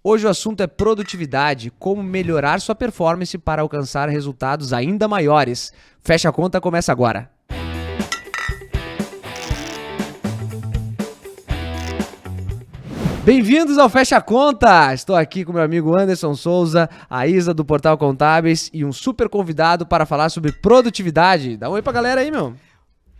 Hoje o assunto é produtividade, como melhorar sua performance para alcançar resultados ainda maiores. Fecha a conta, começa agora. Bem-vindos ao Fecha a Conta! Estou aqui com meu amigo Anderson Souza, a Isa do Portal Contábeis e um super convidado para falar sobre produtividade. Dá um oi pra galera aí, meu.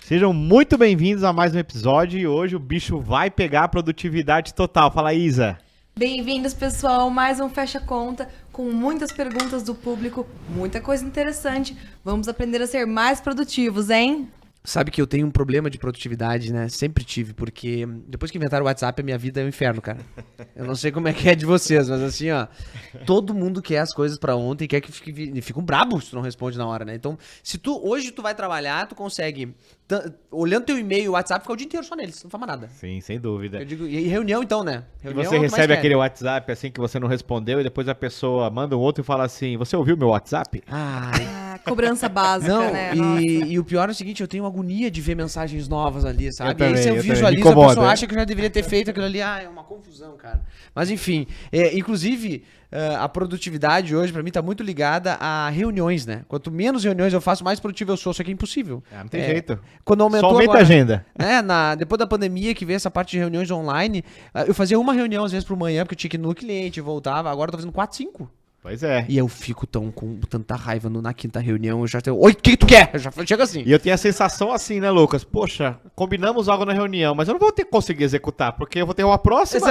Sejam muito bem-vindos a mais um episódio e hoje o bicho vai pegar a produtividade total. Fala, Isa. Bem-vindos, pessoal, mais um Fecha Conta com muitas perguntas do público, muita coisa interessante. Vamos aprender a ser mais produtivos, hein? Sabe que eu tenho um problema de produtividade, né? Sempre tive, porque depois que inventaram o WhatsApp, a minha vida é um inferno, cara. Eu não sei como é que é de vocês, mas assim, ó, todo mundo quer as coisas pra ontem, quer que ficam brabos se tu não responde na hora, né? Então, se hoje tu vai trabalhar, tu consegue, olhando teu e-mail, o WhatsApp, ficar o dia inteiro só neles, não faz mais nada. Sim, sem dúvida. Eu digo, e reunião então, né? Reunião E você recebe aquele WhatsApp assim que você não respondeu e depois a pessoa manda um outro e fala assim, você ouviu meu WhatsApp? Cobrança básica, não, né? E o pior é o seguinte, eu tenho agonia de ver mensagens novas ali, sabe? Eu E aí se eu também, visualizo, me a pessoa incomoda. acha que eu já deveria ter feito aquilo ali. É uma confusão, cara. Mas enfim, inclusive, a produtividade hoje pra mim tá muito ligada a reuniões, né? Quanto menos reuniões eu faço, mais produtivo eu sou. Só que é impossível. Não tem jeito. Quando aumentou Só aumenta agora, a agenda. Depois da pandemia, que veio essa parte de reuniões online, eu fazia uma reunião às vezes por manhã, porque eu tinha que ir no cliente, voltava. Agora eu tô fazendo 4, 5. Pois é. E eu fico com tanta raiva na quinta reunião, eu já tenho... Oi, o que tu quer? Eu já chego assim. E eu tenho a sensação assim, né, Lucas? Poxa, combinamos algo na reunião, mas eu não vou conseguir executar, porque eu vou ter uma próxima.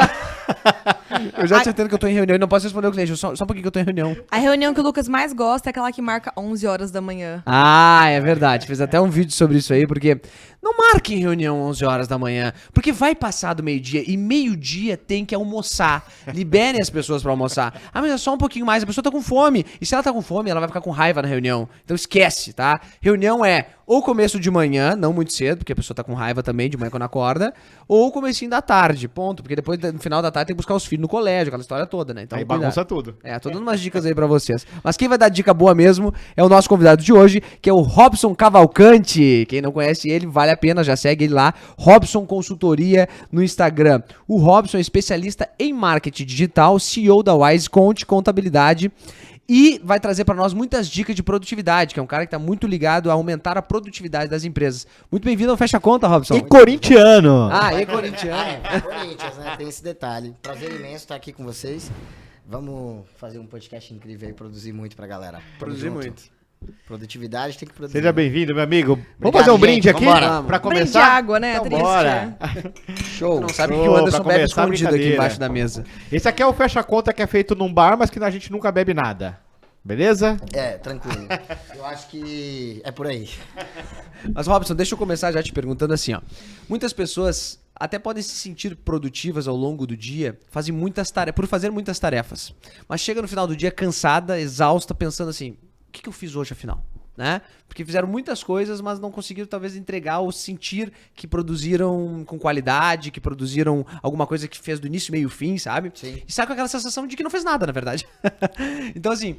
Eu já te entendo que eu tô em reunião e não posso responder o cliente, só porque eu tô em reunião. A reunião que o Lucas mais gosta é aquela que marca 11 horas da manhã. Ah, é verdade. Fiz até um vídeo sobre isso aí, porque não marquem reunião 11 horas da manhã, porque vai passar do meio-dia e meio-dia tem que almoçar. Liberem as pessoas pra almoçar. Ah, mas é só um pouquinho mais, a pessoa tá com fome. E se ela tá com fome, ela vai ficar com raiva na reunião. Então esquece, tá? Reunião é ou começo de manhã, não muito cedo, porque a pessoa tá com raiva também de manhã quando acorda, ou comecinho da tarde, ponto. Porque depois, no final da tarde, tem que buscar os filhos no colégio, aquela história toda, né? Então, Aí cuidado. bagunça tudo. Tô dando umas dicas aí pra vocês. Mas quem vai dar dica boa mesmo é o nosso convidado de hoje, que é o Robson Cavalcante. Quem não conhece ele, vale a pena, já segue ele lá. Robson Consultoria no Instagram. O Robson é especialista em marketing digital, CEO da Wise Conte Contabilidade. E vai trazer para nós muitas dicas de produtividade, que é um cara que está muito ligado a aumentar a produtividade das empresas. Muito bem-vindo ao Fecha Conta, Robson. E corintiano. E corintiano. Corinthians, né? Tem esse detalhe. Prazer imenso estar aqui com vocês. Vamos fazer um podcast incrível aí, produzir muito pra galera. Produzir muito. Produtividade tem que produzir. Seja bem-vindo, meu amigo. Vamos Obrigado, fazer um gente. brinde aqui Vambora. pra Brinde começar? água, né? Então, Triste. bora. Show. Não sabe Show, que o Anderson pra bebe começar a escondido aqui brincadeira. embaixo da mesa. Esse aqui é o Fecha Conta que é feito num bar, mas que a gente nunca bebe nada. Beleza? Tranquilo. Eu acho que é por aí. Mas, Robson, deixa eu começar já te perguntando assim, ó. Muitas pessoas até podem se sentir produtivas ao longo do dia, por fazer muitas tarefas. Mas chega no final do dia cansada, exausta, pensando assim, o que eu fiz hoje afinal? Né? Porque fizeram muitas coisas, mas não conseguiram talvez entregar ou sentir que produziram com qualidade, que produziram alguma coisa que fez do início, meio e fim, sabe? Sim. E sai com aquela sensação de que não fez nada, na verdade. Então assim,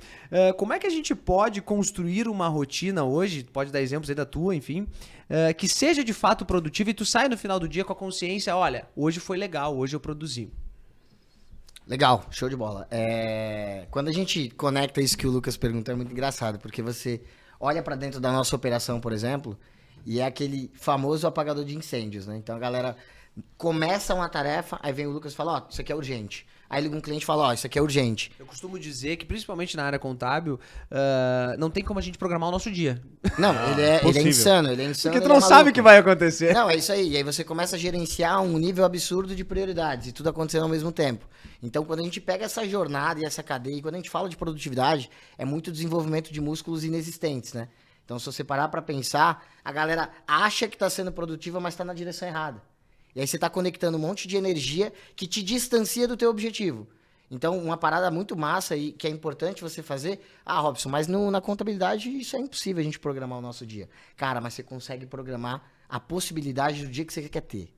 como é que a gente pode construir uma rotina hoje, pode dar exemplos aí da tua, enfim, que seja de fato produtiva e tu sai no final do dia com a consciência, olha, hoje foi legal, hoje eu produzi. Legal, show de bola. Quando a gente conecta isso que o Lucas perguntou, é muito engraçado, porque você olha pra dentro da nossa operação, por exemplo, e é aquele famoso apagador de incêndios, né? Então a galera começa uma tarefa, aí vem o Lucas e fala, ó, isso aqui é urgente. Aí liga um cliente e fala, ó, isso aqui é urgente. Eu costumo dizer que, principalmente na área contábil, não tem como a gente programar o nosso dia. Não, ele é possível. insano, Porque tu ele não é sabe o maluco. que vai acontecer. Não, é isso aí. E aí você começa a gerenciar um nível absurdo de prioridades e tudo acontecendo ao mesmo tempo. Então, quando a gente pega essa jornada e essa cadeia, e quando a gente fala de produtividade, é muito desenvolvimento de músculos inexistentes, né? Então, se você parar pra pensar, a galera acha que tá sendo produtiva, mas tá na direção errada. E aí você tá conectando um monte de energia que te distancia do teu objetivo. Então, uma parada muito massa e que é importante você fazer... Robson, mas na contabilidade isso é impossível a gente programar o nosso dia. Cara, mas você consegue programar a possibilidade do dia que você quer ter.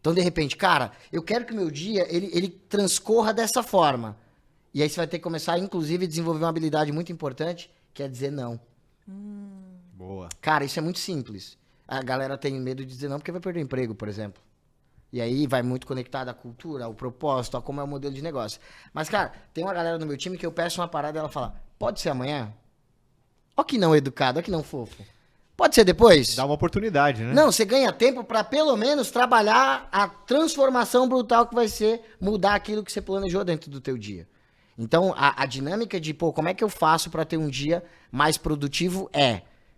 Então, de repente, cara, eu quero que o meu dia, ele transcorra dessa forma. E aí você vai ter que começar, inclusive, a desenvolver uma habilidade muito importante, que é dizer não. Boa. Cara, isso é muito simples. A galera tem medo de dizer não porque vai perder o emprego, por exemplo. E aí vai muito conectado à cultura, ao propósito, a como é o modelo de negócio. Mas, cara, tem uma galera no meu time que eu peço uma parada e ela fala, pode ser amanhã? Ó que não educado, ó que não fofo. Pode ser depois? Dá uma oportunidade, né? Não, você ganha tempo pra pelo menos trabalhar a transformação brutal que vai ser mudar aquilo que você planejou dentro do teu dia. Então, a dinâmica de, pô, como é que eu faço pra ter um dia mais produtivo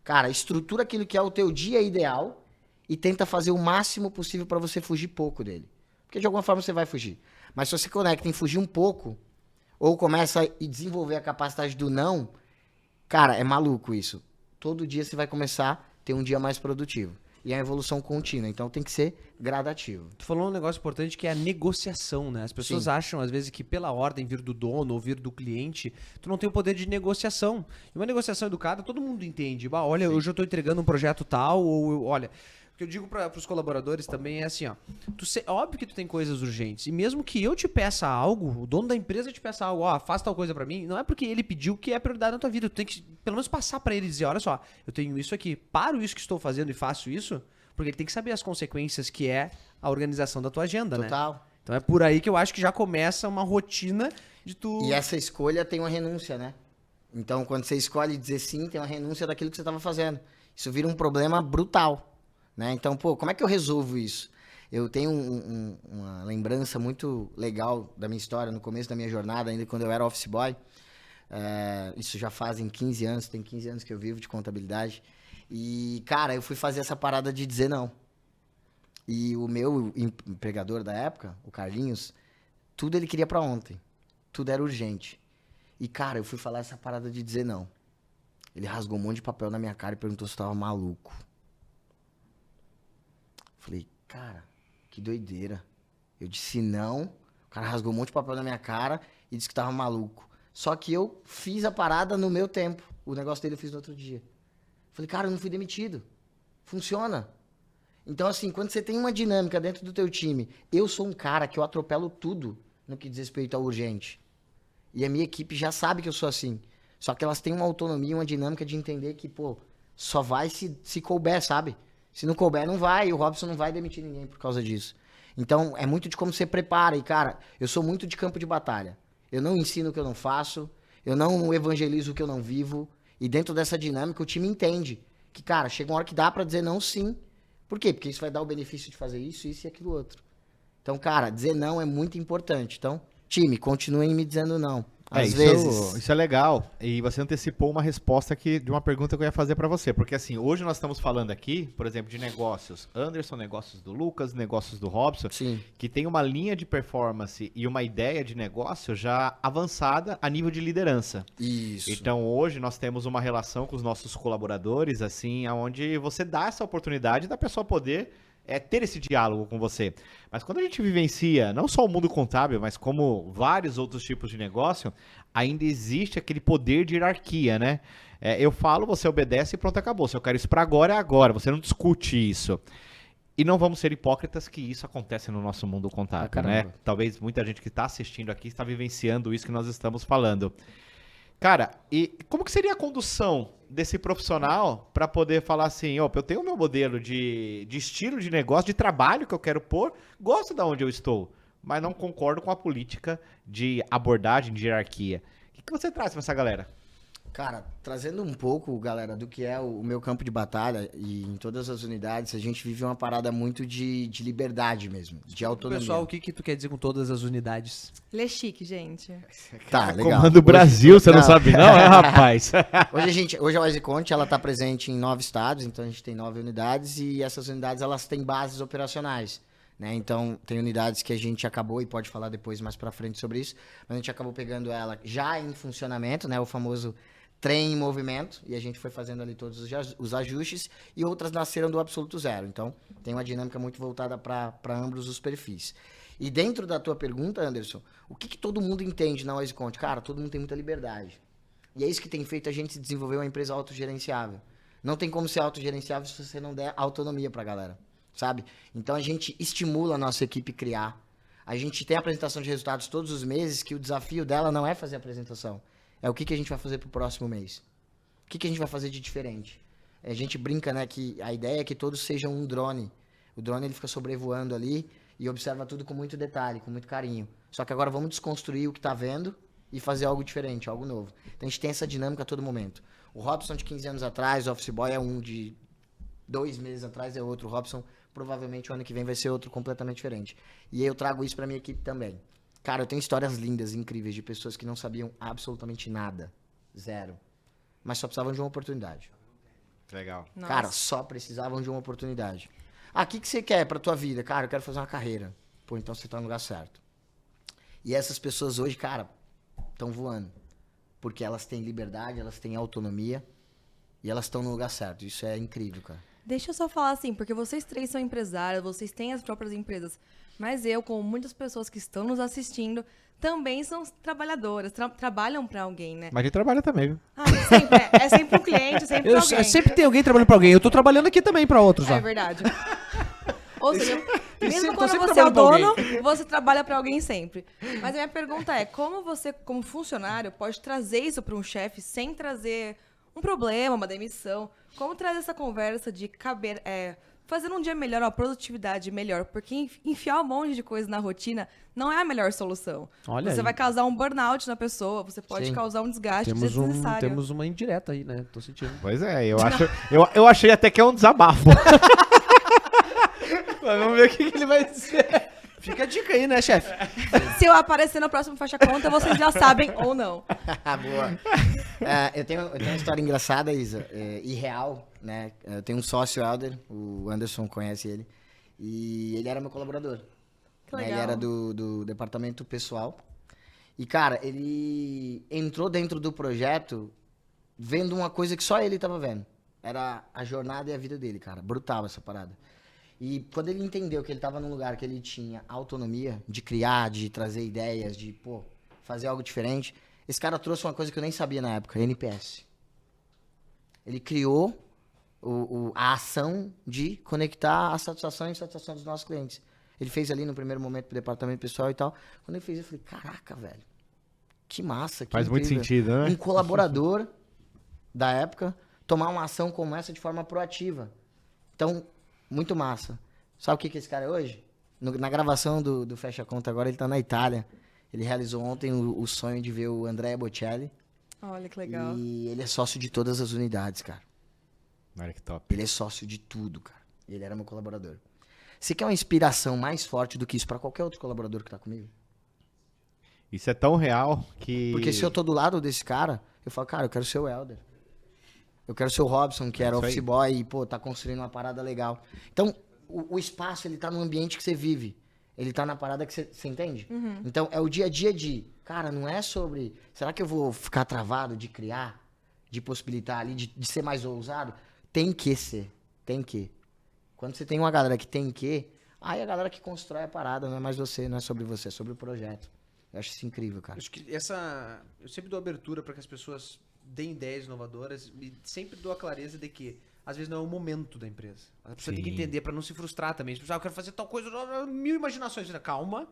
cara, estrutura aquilo que é o teu dia ideal e tenta fazer o máximo possível pra você fugir pouco dele. Porque de alguma forma você vai fugir. Mas se você conecta em fugir um pouco, ou começa a desenvolver a capacidade do não, cara, é maluco isso. Todo dia você vai começar a ter um dia mais produtivo. E é uma evolução contínua, então tem que ser gradativo. Tu falou um negócio importante que é a negociação, né? As pessoas Sim. acham, às vezes, que pela ordem vir do dono ou vir do cliente, tu não tem o poder de negociação. E uma negociação educada, todo mundo entende. Bah, olha, hoje eu tô entregando um projeto tal, olha... O que eu digo para os colaboradores também é assim, ó. Óbvio que tu tem coisas urgentes. E mesmo que eu te peça algo, o dono da empresa te peça algo, ó, faz tal coisa para mim, não é porque ele pediu que é prioridade na tua vida. Tu tem que, pelo menos, passar para ele e dizer, olha só, eu tenho isso aqui, paro isso que estou fazendo e faço isso, porque ele tem que saber as consequências que é a organização da tua agenda, né? Total. Então é por aí que eu acho que já começa uma rotina de tu... E essa escolha tem uma renúncia, né? Então, quando você escolhe dizer sim, tem uma renúncia daquilo que você estava fazendo. Isso vira um problema brutal, né? Então, pô, como é que eu resolvo isso? Eu tenho uma lembrança muito legal da minha história, no começo da minha jornada, ainda quando eu era office boy. Isso já fazem 15 anos, tem 15 anos que eu vivo de contabilidade. E, cara, eu fui fazer essa parada de dizer não. E o meu empregador da época, o Carlinhos, tudo ele queria pra ontem. Tudo era urgente. E, cara, eu fui falar essa parada de dizer não. Ele rasgou um monte de papel na minha cara e perguntou se eu tava maluco. Falei, cara, que doideira. Eu disse não, o cara rasgou um monte de papel na minha cara e disse que tava maluco. Só que eu fiz a parada no meu tempo. O negócio dele eu fiz no outro dia. Falei, cara, eu não fui demitido. Funciona. Então, assim, quando você tem uma dinâmica dentro do teu time, eu sou um cara que eu atropelo tudo no que diz respeito ao urgente. E a minha equipe já sabe que eu sou assim. Só que elas têm uma autonomia, uma dinâmica de entender que, pô, só vai se couber, sabe? Se não couber, não vai. E o Robson não vai demitir ninguém por causa disso. Então, é muito de como você prepara. E, cara, eu sou muito de campo de batalha. Eu não ensino o que eu não faço. Eu não evangelizo o que eu não vivo. E dentro dessa dinâmica, o time entende que, cara, chega uma hora que dá pra dizer não, sim. Por quê? Porque isso vai dar o benefício de fazer isso e aquilo outro. Então, cara, dizer não é muito importante. Então, time, continuem me dizendo não. Às vezes. Isso é legal. E você antecipou uma resposta aqui de uma pergunta que eu ia fazer pra você. Porque assim, hoje nós estamos falando aqui, por exemplo, de negócios. Anderson, negócios do Lucas, negócios do Robson. Sim. Que tem uma linha de performance e uma ideia de negócio já avançada a nível de liderança. Isso. Então hoje nós temos uma relação com os nossos colaboradores, assim, onde você dá essa oportunidade da pessoa poder ter esse diálogo com você. Mas quando a gente vivencia, não só o mundo contábil, mas como vários outros tipos de negócio, ainda existe aquele poder de hierarquia, né? Eu falo, você obedece e pronto, acabou. Se eu quero isso para agora, é agora. Você não discute isso. E não vamos ser hipócritas que isso acontece no nosso mundo contábil, né? Talvez muita gente que está assistindo aqui está vivenciando isso que nós estamos falando. Cara, e como que seria a condução desse profissional para poder falar assim, opa, eu tenho o meu modelo de estilo de negócio, de trabalho que eu quero pôr, gosto de onde eu estou, mas não concordo com a política de abordagem, de hierarquia. O que você traz para essa galera? Cara, trazendo um pouco, galera, do que é o meu campo de batalha e em todas as unidades, a gente vive uma parada muito de liberdade mesmo, de autonomia. Pessoal, o que tu quer dizer com todas as unidades? Ele é chique, gente. Tá, legal. Comando Brasil, você não sabe não, rapaz? Hoje a WiseConte, ela tá presente em 9 estados, então a gente tem 9 unidades e essas unidades, elas têm bases operacionais, né? Então, tem unidades que a gente acabou, e pode falar depois mais pra frente sobre isso, mas a gente acabou pegando ela já em funcionamento, né? O famoso trem em movimento, e a gente foi fazendo ali todos os ajustes, e outras nasceram do absoluto zero. Então, tem uma dinâmica muito voltada para ambos os perfis. E dentro da tua pergunta, Anderson, o que todo mundo entende na WiseConte? Cara, todo mundo tem muita liberdade. E é isso que tem feito a gente desenvolver uma empresa autogerenciável. Não tem como ser autogerenciável se você não der autonomia pra galera, sabe? Então, a gente estimula a nossa equipe a criar. A gente tem apresentação de resultados todos os meses, que o desafio dela não é fazer a apresentação. É o que a gente vai fazer pro próximo mês. O que a gente vai fazer de diferente. A gente brinca, né, que a ideia é que todos sejam um drone. O drone, ele fica sobrevoando ali e observa tudo com muito detalhe, com muito carinho. Só que agora vamos desconstruir o que tá vendo e fazer algo diferente, algo novo. Então a gente tem essa dinâmica a todo momento. O Robson de 15 anos atrás, o Office Boy é um de 2 meses atrás, é outro. O Robson, provavelmente o ano que vem vai ser outro completamente diferente. E eu trago isso pra minha equipe também. Cara, eu tenho histórias lindas, incríveis, de pessoas que não sabiam absolutamente nada. Zero. Mas só precisavam de uma oportunidade. Legal. Nossa. Cara, só precisavam de uma oportunidade. Ah, o que você quer pra tua vida? Cara, eu quero fazer uma carreira. Pô, então você tá no lugar certo. E essas pessoas hoje, cara, estão voando. Porque elas têm liberdade, elas têm autonomia e elas estão no lugar certo. Isso é incrível, cara. Deixa eu só falar assim, porque vocês três são empresários, vocês têm as próprias empresas. Mas eu, como muitas pessoas que estão nos assistindo, também são trabalhadoras, trabalham pra alguém, né? Mas a gente trabalha também, viu? Ah, sempre, é sempre um cliente, sempre pra alguém. Sempre tem alguém trabalhando pra alguém. Eu tô trabalhando aqui também pra outros, ó. É verdade. Ou seja, mesmo tô quando sempre você é o trabalhando dono, você trabalha pra alguém sempre. Mas a minha pergunta é, como você, como funcionário, pode trazer isso pra um chefe sem trazer um problema, uma demissão? Como trazer essa conversa de caber, fazer um dia melhor, uma produtividade melhor? Porque enfiar um monte de coisa na rotina não é a melhor solução. Olha Você aí. vai causar um burnout na pessoa, você pode Sim. causar um desgaste Temos desnecessário. temos uma indireta aí, né? Tô sentindo. Pois é, eu achei até que é um desabafo. Mas vamos ver o que ele vai dizer. Fica a dica aí, né, chefe? Se eu aparecer no próximo Faixa Conta, vocês já sabem ou não. Boa. Eu tenho uma história engraçada, Isa, e real, né? Eu tenho um sócio, Helder, o Anderson conhece ele, e ele era meu colaborador. Que Né? legal. Ele era do departamento pessoal. E, cara, ele entrou dentro do projeto vendo uma coisa que só ele tava vendo. Era a jornada e a vida dele, cara. Brutal essa parada. E quando ele entendeu que ele tava num lugar que ele tinha autonomia de criar, de trazer ideias, de, pô, fazer algo diferente, esse cara trouxe uma coisa que eu nem sabia na época, NPS. Ele criou a ação de conectar a satisfação e insatisfação dos nossos clientes. Ele fez ali no primeiro momento pro departamento pessoal e tal. Quando ele fez, eu falei, caraca, velho, que massa, que Faz muito incrível. sentido, né? Um colaborador da época tomar uma ação como essa de forma proativa. Então, muito massa. Sabe o que esse cara é hoje? Na gravação do Fecha Conta agora, ele tá na Itália. Ele realizou ontem o sonho de ver o Andrea Bocelli. Olha que legal. E ele é sócio de todas as unidades, cara. Olha que top. Ele é sócio de tudo, cara. Ele era meu colaborador. Você quer uma inspiração mais forte do que isso pra qualquer outro colaborador que tá comigo? Isso é tão real que... Porque se eu tô do lado desse cara, eu falo, cara, eu quero ser o Helder. Eu quero ser o Robson, que era isso aí. office boy e, pô, tá construindo uma parada legal. Então, o espaço, ele tá no ambiente que você vive. Ele tá na parada que você entende? Então, é o dia a dia de, cara, não é sobre, será que eu vou ficar travado de criar, de possibilitar ali, de ser mais ousado? Tem que ser, tem que. Quando você tem uma galera que tem que, aí a galera que constrói a parada, não é mais você, não é sobre você, é sobre o projeto. Eu acho isso incrível, cara. Acho que eu sempre dou abertura para que as pessoas deem ideias inovadoras e sempre dou a clareza de que às vezes não é o momento da empresa. A pessoa tem que Sim. entender para não se frustrar também. Se eu quero fazer tal coisa, mil imaginações. Calma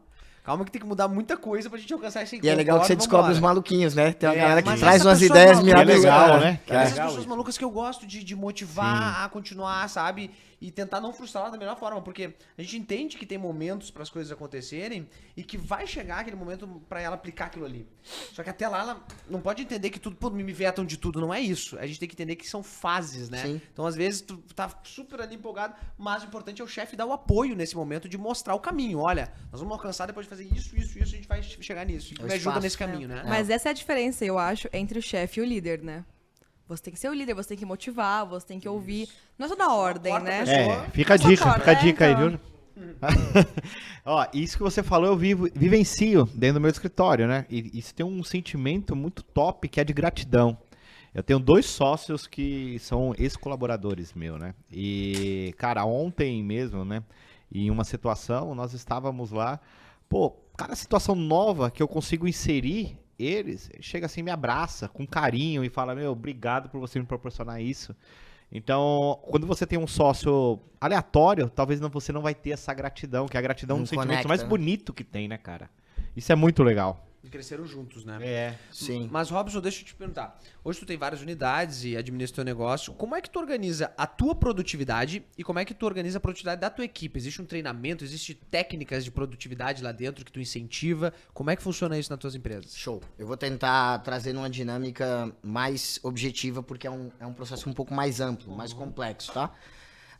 que tem que mudar muita coisa pra gente alcançar esse E é legal que você descobre os maluquinhos, né? Tem uma galera que mas traz essa umas pessoa ideias maluca- Que é legal, mirabolantes. né? Que é Essas legal pessoas isso. malucas que eu gosto de motivar a continuar, sabe? E tentar não frustrar da melhor forma, porque a gente entende que tem momentos para as coisas acontecerem e que vai chegar aquele momento para ela aplicar aquilo ali. Só que até lá ela não pode entender que tudo, pô, me vetam de tudo, não é isso. A gente tem que entender que são fases, né? Sim. Então às vezes tu tá super ali empolgado, mas o importante é o chefe dar o apoio nesse momento de mostrar o caminho. Olha, nós vamos alcançar depois de fazer isso, a gente vai chegar nisso. E É o me ajuda espaço. nesse caminho, né? Mas essa é a diferença, eu acho, entre o chefe e o líder, né? Você tem que ser o líder, você tem que motivar, você tem que ouvir. Não é só da ordem, corta a né? pessoa. É, fica a Só dica, corta, fica a dica aí, então. viu? Ó, isso que você falou, eu vivencio dentro do meu escritório, né? E isso tem um sentimento muito top que é de gratidão. Eu tenho 2 sócios que são ex-colaboradores meus, né? E, cara, ontem mesmo, né? Em uma situação, nós estávamos lá, pô, cada situação nova que eu consigo inserir eles, ele chega assim, me abraça com carinho e fala, meu, obrigado por você me proporcionar isso. Então, quando você tem um sócio aleatório, talvez você não vai ter essa gratidão, que a gratidão é um Não sentimento conecta, mais né? bonito que tem, né, cara? Isso é muito legal. E cresceram juntos, né? É. Sim. Mas, Robson, deixa eu te perguntar. Hoje tu tem várias unidades e administra teu negócio. Como é que tu organiza a tua produtividade e como é que tu organiza a produtividade da tua equipe? Existe um treinamento, existe técnicas de produtividade lá dentro que tu incentiva? Como é que funciona isso nas tuas empresas? Show. Eu vou tentar trazer uma dinâmica mais objetiva, porque é um processo um pouco mais amplo, mais complexo, tá?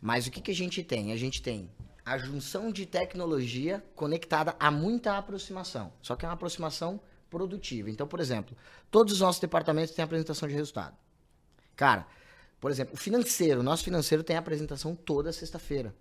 Mas o que a gente tem? A gente tem a junção de tecnologia conectada a muita aproximação. Só que é uma aproximação produtiva. Então, por exemplo, todos os nossos departamentos têm apresentação de resultado. Cara, por exemplo, o nosso financeiro tem apresentação toda sexta-feira.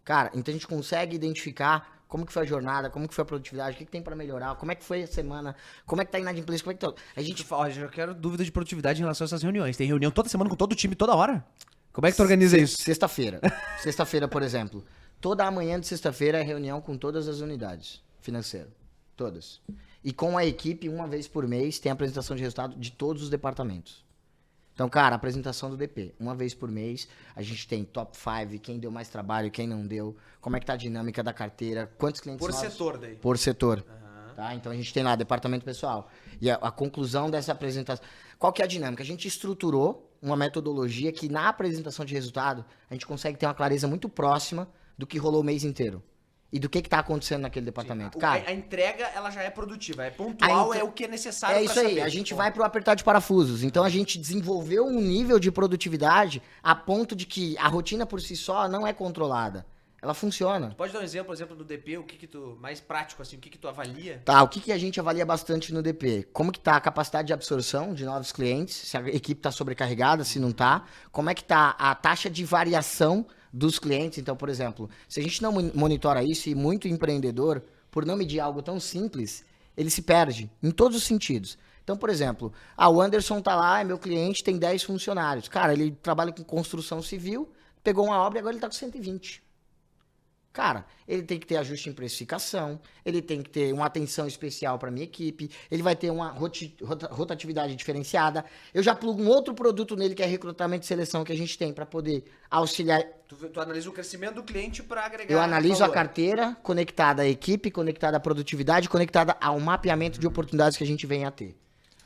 Cara, então a gente consegue identificar como que foi a jornada, como que foi a produtividade, o que tem para melhorar, como é que foi a semana, como é que tá a inadimplência, como é que tá... A gente... Ó, eu já quero dúvida de produtividade em relação a essas reuniões. Tem reunião toda semana com todo o time, toda hora? Como é que tu organiza isso? Sexta-feira. Sexta-feira, por exemplo. Toda a manhã de sexta-feira é reunião com todas as unidades financeiras. Todas. E com a equipe, uma vez por mês, tem apresentação de resultado de todos os departamentos. Então, cara, apresentação do DP. Uma vez por mês, a gente tem top 5, quem deu mais trabalho, quem não deu, como é que tá a dinâmica da carteira, quantos clientes novos. setor daí. Por setor. Tá? Então, a gente tem lá departamento pessoal. E a conclusão dessa apresentação... Qual que é a dinâmica? A gente estruturou uma metodologia que, na apresentação de resultado, a gente consegue ter uma clareza muito próxima do que rolou o mês inteiro. E do que tá acontecendo naquele departamento. Cara, A entrega, ela já é produtiva. É pontual, é o que é necessário é isso aí, a gente vai pro apertar de parafusos. Então a gente desenvolveu um nível de produtividade a ponto de que a rotina por si só não é controlada. Ela funciona. Pode dar um exemplo do DP, o que tu, mais prático assim, o que tu avalia? Tá, o que a gente avalia bastante no DP? Como que tá a capacidade de absorção de novos clientes, se a equipe tá sobrecarregada, se não tá. Como é que tá a taxa de variação dos clientes. Então, por exemplo, se a gente não monitora isso, e muito empreendedor, por não medir algo tão simples, ele se perde em todos os sentidos. Então, por exemplo, o Anderson tá lá, é meu cliente, tem 10 funcionários. Cara, ele trabalha com construção civil, pegou uma obra e agora ele tá com 120. Cara, ele tem que ter ajuste em precificação, ele tem que ter uma atenção especial para minha equipe, ele vai ter uma rotatividade diferenciada. Eu já plugo um outro produto nele, que é recrutamento e seleção, que a gente tem para poder auxiliar. Tu analisa o crescimento do cliente para agregar. Eu analiso valor. a carteira conectada à equipe, conectada à produtividade, conectada ao mapeamento de oportunidades que a gente vem a ter.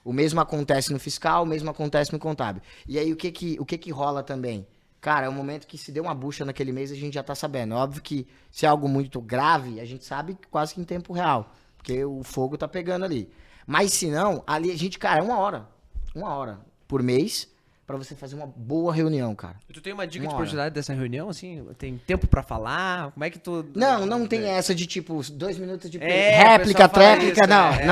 O mesmo acontece no fiscal, o mesmo acontece no contábil. E aí o que rola também? Cara, é um momento que se deu uma bucha naquele mês, a gente já tá sabendo. É óbvio que se é algo muito grave, a gente sabe quase que em tempo real. Porque o fogo tá pegando ali. Mas se não, ali a gente, cara, é uma hora por mês pra você fazer uma boa reunião, cara. E tu tem uma dica Uma de hora. produtividade dessa reunião, assim? Tem tempo pra falar? Como é que tu... Não tem essa de tipo 2 minutos de É, réplica, o pessoal fala tréplica, isso, não, né?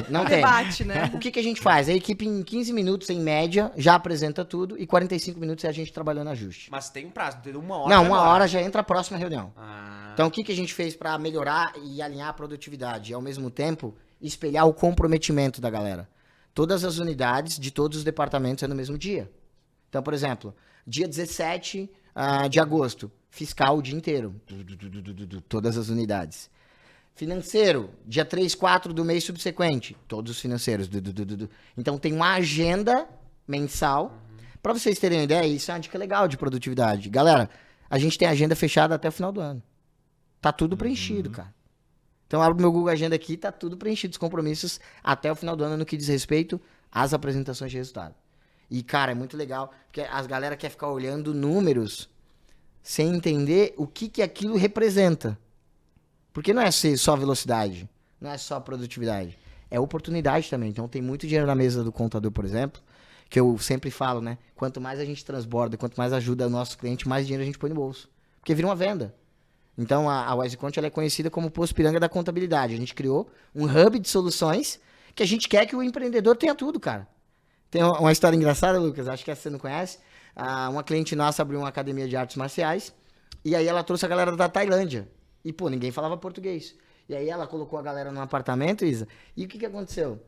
não tem. Debate, né? O que a gente faz? A equipe em 15 minutos, em média, já apresenta tudo e 45 minutos é a gente trabalhando ajuste. Mas tem um prazo, tem uma hora. Não, vai uma embora. hora já entra a próxima reunião. Ah, Então, o que a gente fez para melhorar e alinhar a produtividade? E, ao mesmo tempo, espelhar o comprometimento da galera. Todas as unidades de todos os departamentos é no mesmo dia. Então, por exemplo, dia 17 de agosto, fiscal o dia inteiro. Todas as unidades. Financeiro, dia 3, 4 do mês subsequente. Todos os financeiros. Então, tem uma agenda mensal. Para vocês terem uma ideia, isso é uma dica legal de produtividade. Galera, a gente tem agenda fechada até o final do ano. Tá tudo preenchido, cara. Então, abro meu Google Agenda aqui, tá tudo preenchido, os compromissos até o final do ano no que diz respeito às apresentações de resultado. E, cara, é muito legal, porque as galera quer ficar olhando números sem entender o que aquilo representa. Porque não é só velocidade, não é só produtividade, é oportunidade também. Então, tem muito dinheiro na mesa do contador, por exemplo, que eu sempre falo, né? Quanto mais a gente transborda, quanto mais ajuda o nosso cliente, mais dinheiro a gente põe no bolso. Porque vira uma venda. Então, a WiseCont ela é conhecida como Poço Piranga da contabilidade. A gente criou um hub de soluções que a gente quer que o empreendedor tenha tudo, cara. Tem uma história engraçada, Lucas, acho que essa você não conhece. Uma cliente nossa abriu uma academia de artes marciais e aí ela trouxe a galera da Tailândia. E, pô, ninguém falava português. E aí ela colocou a galera num apartamento, Isa, e o que aconteceu?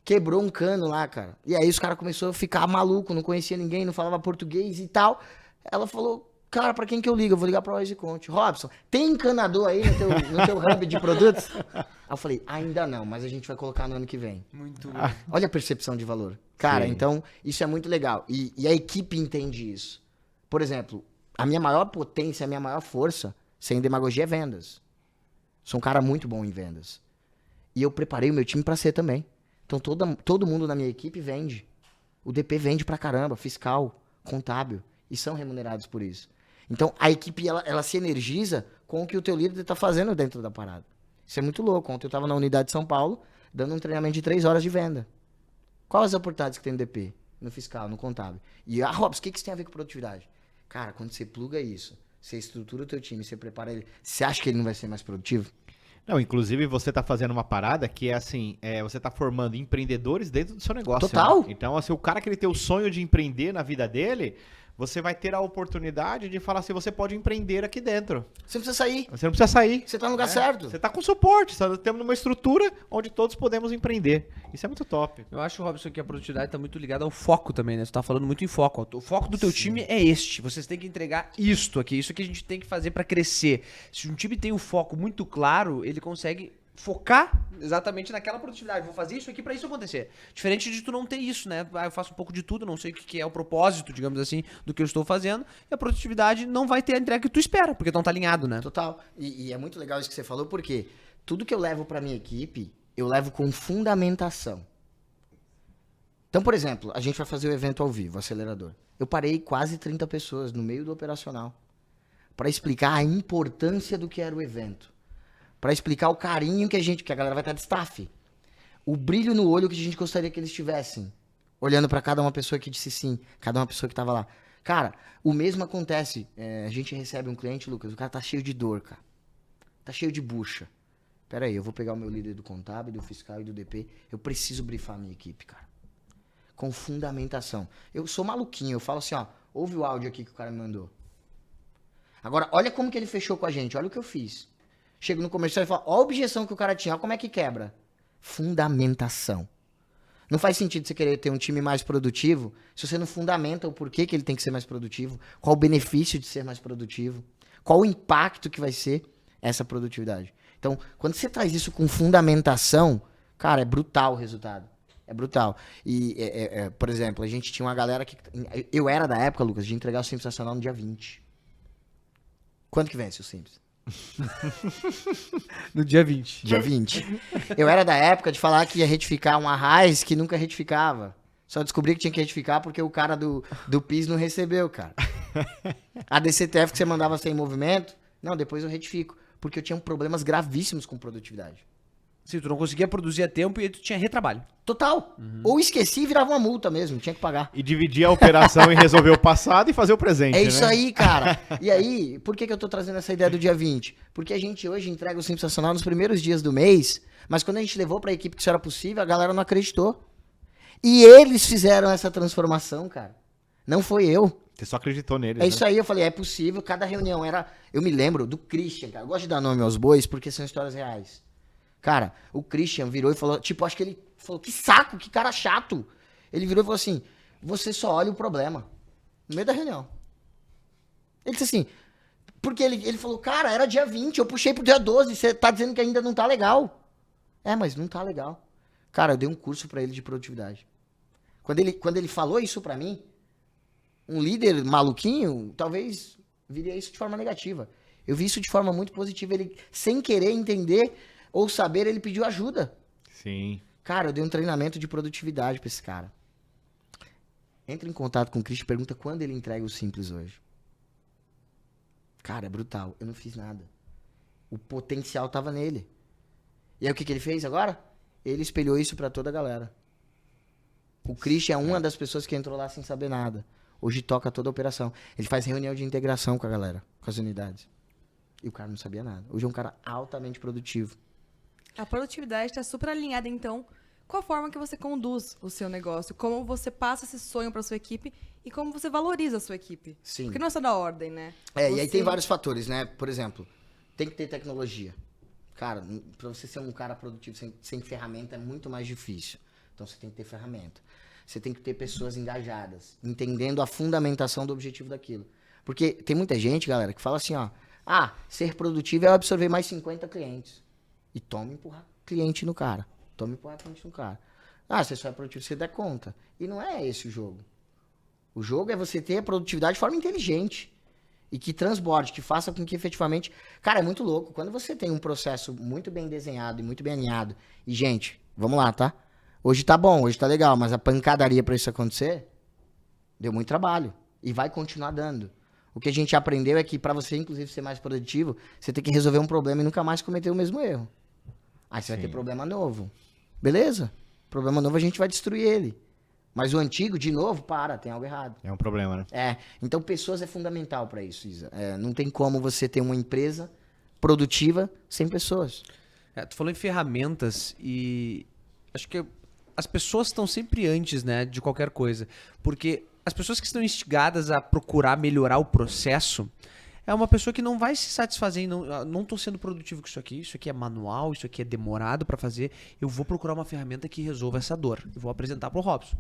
Quebrou um cano lá, cara. E aí os caras começaram a ficar maluco, não conhecia ninguém, não falava português e tal. Ela falou, cara, pra quem que eu ligo? Eu vou ligar pra WiseCont. Robson, tem encanador aí no teu hub de produtos? Aí eu falei, ainda não, mas a gente vai colocar no ano que vem. muito. Olha a percepção de valor. Cara, Sim. então, isso é muito legal. E a equipe entende isso. Por exemplo, a minha maior potência, a minha maior força, sem demagogia, é vendas. Sou um cara muito bom em vendas. E eu preparei o meu time pra ser também. Então todo mundo na minha equipe vende. O DP vende pra caramba, fiscal, contábil. E são remunerados por isso. Então a equipe, ela se energiza com o que o teu líder tá fazendo dentro da parada. Isso é muito louco. Ontem eu tava na unidade de São Paulo, dando um treinamento de 3 horas de venda. Quais as oportunidades que tem no DP? No fiscal, no contábil? E, Robson, o que isso tem a ver com produtividade? Cara, quando você pluga isso, você estrutura o teu time, você prepara ele, você acha que ele não vai ser mais produtivo? Não, inclusive você tá fazendo uma parada que é assim, você tá formando empreendedores dentro do seu negócio. Total. Né? Então, assim, o cara que ele tem o sonho de empreender na vida dele, você vai ter a oportunidade de falar assim, você pode empreender aqui dentro. Você não precisa sair. Você não precisa sair. Você tá no lugar certo. Você tá com suporte, temos uma estrutura onde todos podemos empreender. Isso é muito top. Eu acho, Robson, que a produtividade tá muito ligada ao foco também, né? Você tá falando muito em foco. O foco do teu time é este. Vocês têm que entregar isto aqui. Isso que a gente tem que fazer pra crescer. Se um time tem um foco muito claro, ele consegue focar exatamente naquela produtividade. Vou fazer isso aqui pra isso acontecer. Diferente de tu não ter isso, né? Eu faço um pouco de tudo, não sei o que é o propósito, digamos assim, do que eu estou fazendo. E a produtividade não vai ter a entrega que tu espera, porque não tá alinhado, né? Total. E é muito legal isso que você falou, porque tudo que eu levo pra minha equipe, eu levo com fundamentação. Então, por exemplo, a gente vai fazer o evento ao vivo, o acelerador. Eu parei quase 30 pessoas no meio do operacional pra explicar a importância do que era o evento. Pra explicar o carinho que a galera vai estar de staff. O brilho no olho que a gente gostaria que eles tivessem. Olhando pra cada uma pessoa que disse sim, cada uma pessoa que tava lá. Cara, o mesmo acontece. A gente recebe um cliente, Lucas, o cara tá cheio de dor, cara. Tá cheio de bucha. Pera aí, eu vou pegar o meu líder do contábil, do fiscal e do DP. Eu preciso brifar a minha equipe, cara. Com fundamentação. Eu sou maluquinho, eu falo assim, ó, ouve o áudio aqui que o cara me mandou. Agora, olha como que ele fechou com a gente, olha o que eu fiz. Chego no comercial e falo, ó a objeção que o cara tinha, ó como é que quebra. Fundamentação. Não faz sentido você querer ter um time mais produtivo se você não fundamenta o porquê que ele tem que ser mais produtivo, qual o benefício de ser mais produtivo, qual o impacto que vai ser essa produtividade. Então, quando você traz isso com fundamentação, cara, é brutal o resultado. É brutal. E, por exemplo, a gente tinha uma galera que... Eu era da época, Lucas, de entregar o Simples Nacional no dia 20. Quando que vence o Simples? No dia 20. Dia 20. Eu era da época de falar que ia retificar um Arraiz que nunca retificava. Só descobri que tinha que retificar porque o cara do PIS não recebeu, cara. A DCTF que você mandava sem movimento, não, depois eu retifico. Porque eu tinha problemas gravíssimos com produtividade. Sim, tu não conseguia produzir a tempo e aí tu tinha retrabalho. Total. Ou esqueci e virava uma multa mesmo, tinha que pagar. E dividir a operação em resolver o passado e fazer o presente, É isso né? aí, cara. E aí, por que eu tô trazendo essa ideia do dia 20? Porque a gente hoje entrega o Simples Nacional nos primeiros dias do mês, mas quando a gente levou pra equipe que isso era possível, a galera não acreditou. E eles fizeram essa transformação, cara. Não foi eu. Você só acreditou neles, É isso aí, eu falei, é possível, cada reunião era... Eu me lembro do Christian, cara. Eu gosto de dar nome aos bois porque são histórias reais. Cara, o Christian virou e falou, tipo, acho que ele falou, que saco, que cara chato. Ele virou e falou assim, você só olha o problema. No meio da reunião. Ele disse assim, porque ele falou, cara, era dia 20, eu puxei pro dia 12, você tá dizendo que ainda não tá legal. É, mas não tá legal. Cara, eu dei um curso pra ele de produtividade. Quando ele falou isso pra mim, um líder maluquinho, talvez viria isso de forma negativa. Eu vi isso de forma muito positiva. Ele, sem querer entender ou saber, ele pediu ajuda. Sim. Cara, eu dei um treinamento de produtividade pra esse cara. Entra em contato com o Christian e pergunta quando ele entrega o Simples hoje. Cara, é brutal. Eu não fiz nada. O potencial tava nele. E aí o que ele fez agora? Ele espelhou isso pra toda a galera. O Christian é uma das pessoas que entrou lá sem saber nada. Hoje toca toda a operação. Ele faz reunião de integração com a galera, com as unidades. E o cara não sabia nada. Hoje é um cara altamente produtivo. A produtividade está super alinhada, então, com a forma que você conduz o seu negócio, como você passa esse sonho para sua equipe e como você valoriza a sua equipe. Sim. Porque não é só da ordem, né? E aí tem vários fatores, né? Por exemplo, tem que ter tecnologia. Cara, pra você ser um cara produtivo sem ferramenta é muito mais difícil. Então você tem que ter ferramenta. Você tem que ter pessoas engajadas, entendendo a fundamentação do objetivo daquilo. Porque tem muita gente, galera, que fala assim, ó, ser produtivo é eu absorver mais 50 clientes. E toma empurrar cliente no cara. Toma empurrar cliente no cara. Você só é produtivo se você der conta. E não é esse o jogo. O jogo é você ter a produtividade de forma inteligente. e que transborde, que faça com que efetivamente... Cara, é muito louco. Quando você tem um processo muito bem desenhado e muito bem alinhado, e, gente, vamos lá, tá? Hoje tá bom, hoje tá legal, mas a pancadaria pra isso acontecer deu muito trabalho e vai continuar dando. O que a gente aprendeu é que pra você, inclusive, ser mais produtivo, você tem que resolver um problema e nunca mais cometer o mesmo erro. Aí você vai ter problema novo. Beleza? Problema novo a gente vai destruir ele. Mas o antigo, de novo, tem algo errado. É um problema, né? Então pessoas é fundamental pra isso, Isa. Não tem como você ter uma empresa produtiva sem pessoas. Tu falou em ferramentas e acho que as pessoas estão sempre antes, né, de qualquer coisa. Porque as pessoas que estão instigadas a procurar melhorar o processo é uma pessoa que não vai se satisfazer em não tô sendo produtivo com isso aqui é manual, isso aqui é demorado pra fazer, eu vou procurar uma ferramenta que resolva essa dor. Eu vou apresentar pro Robson.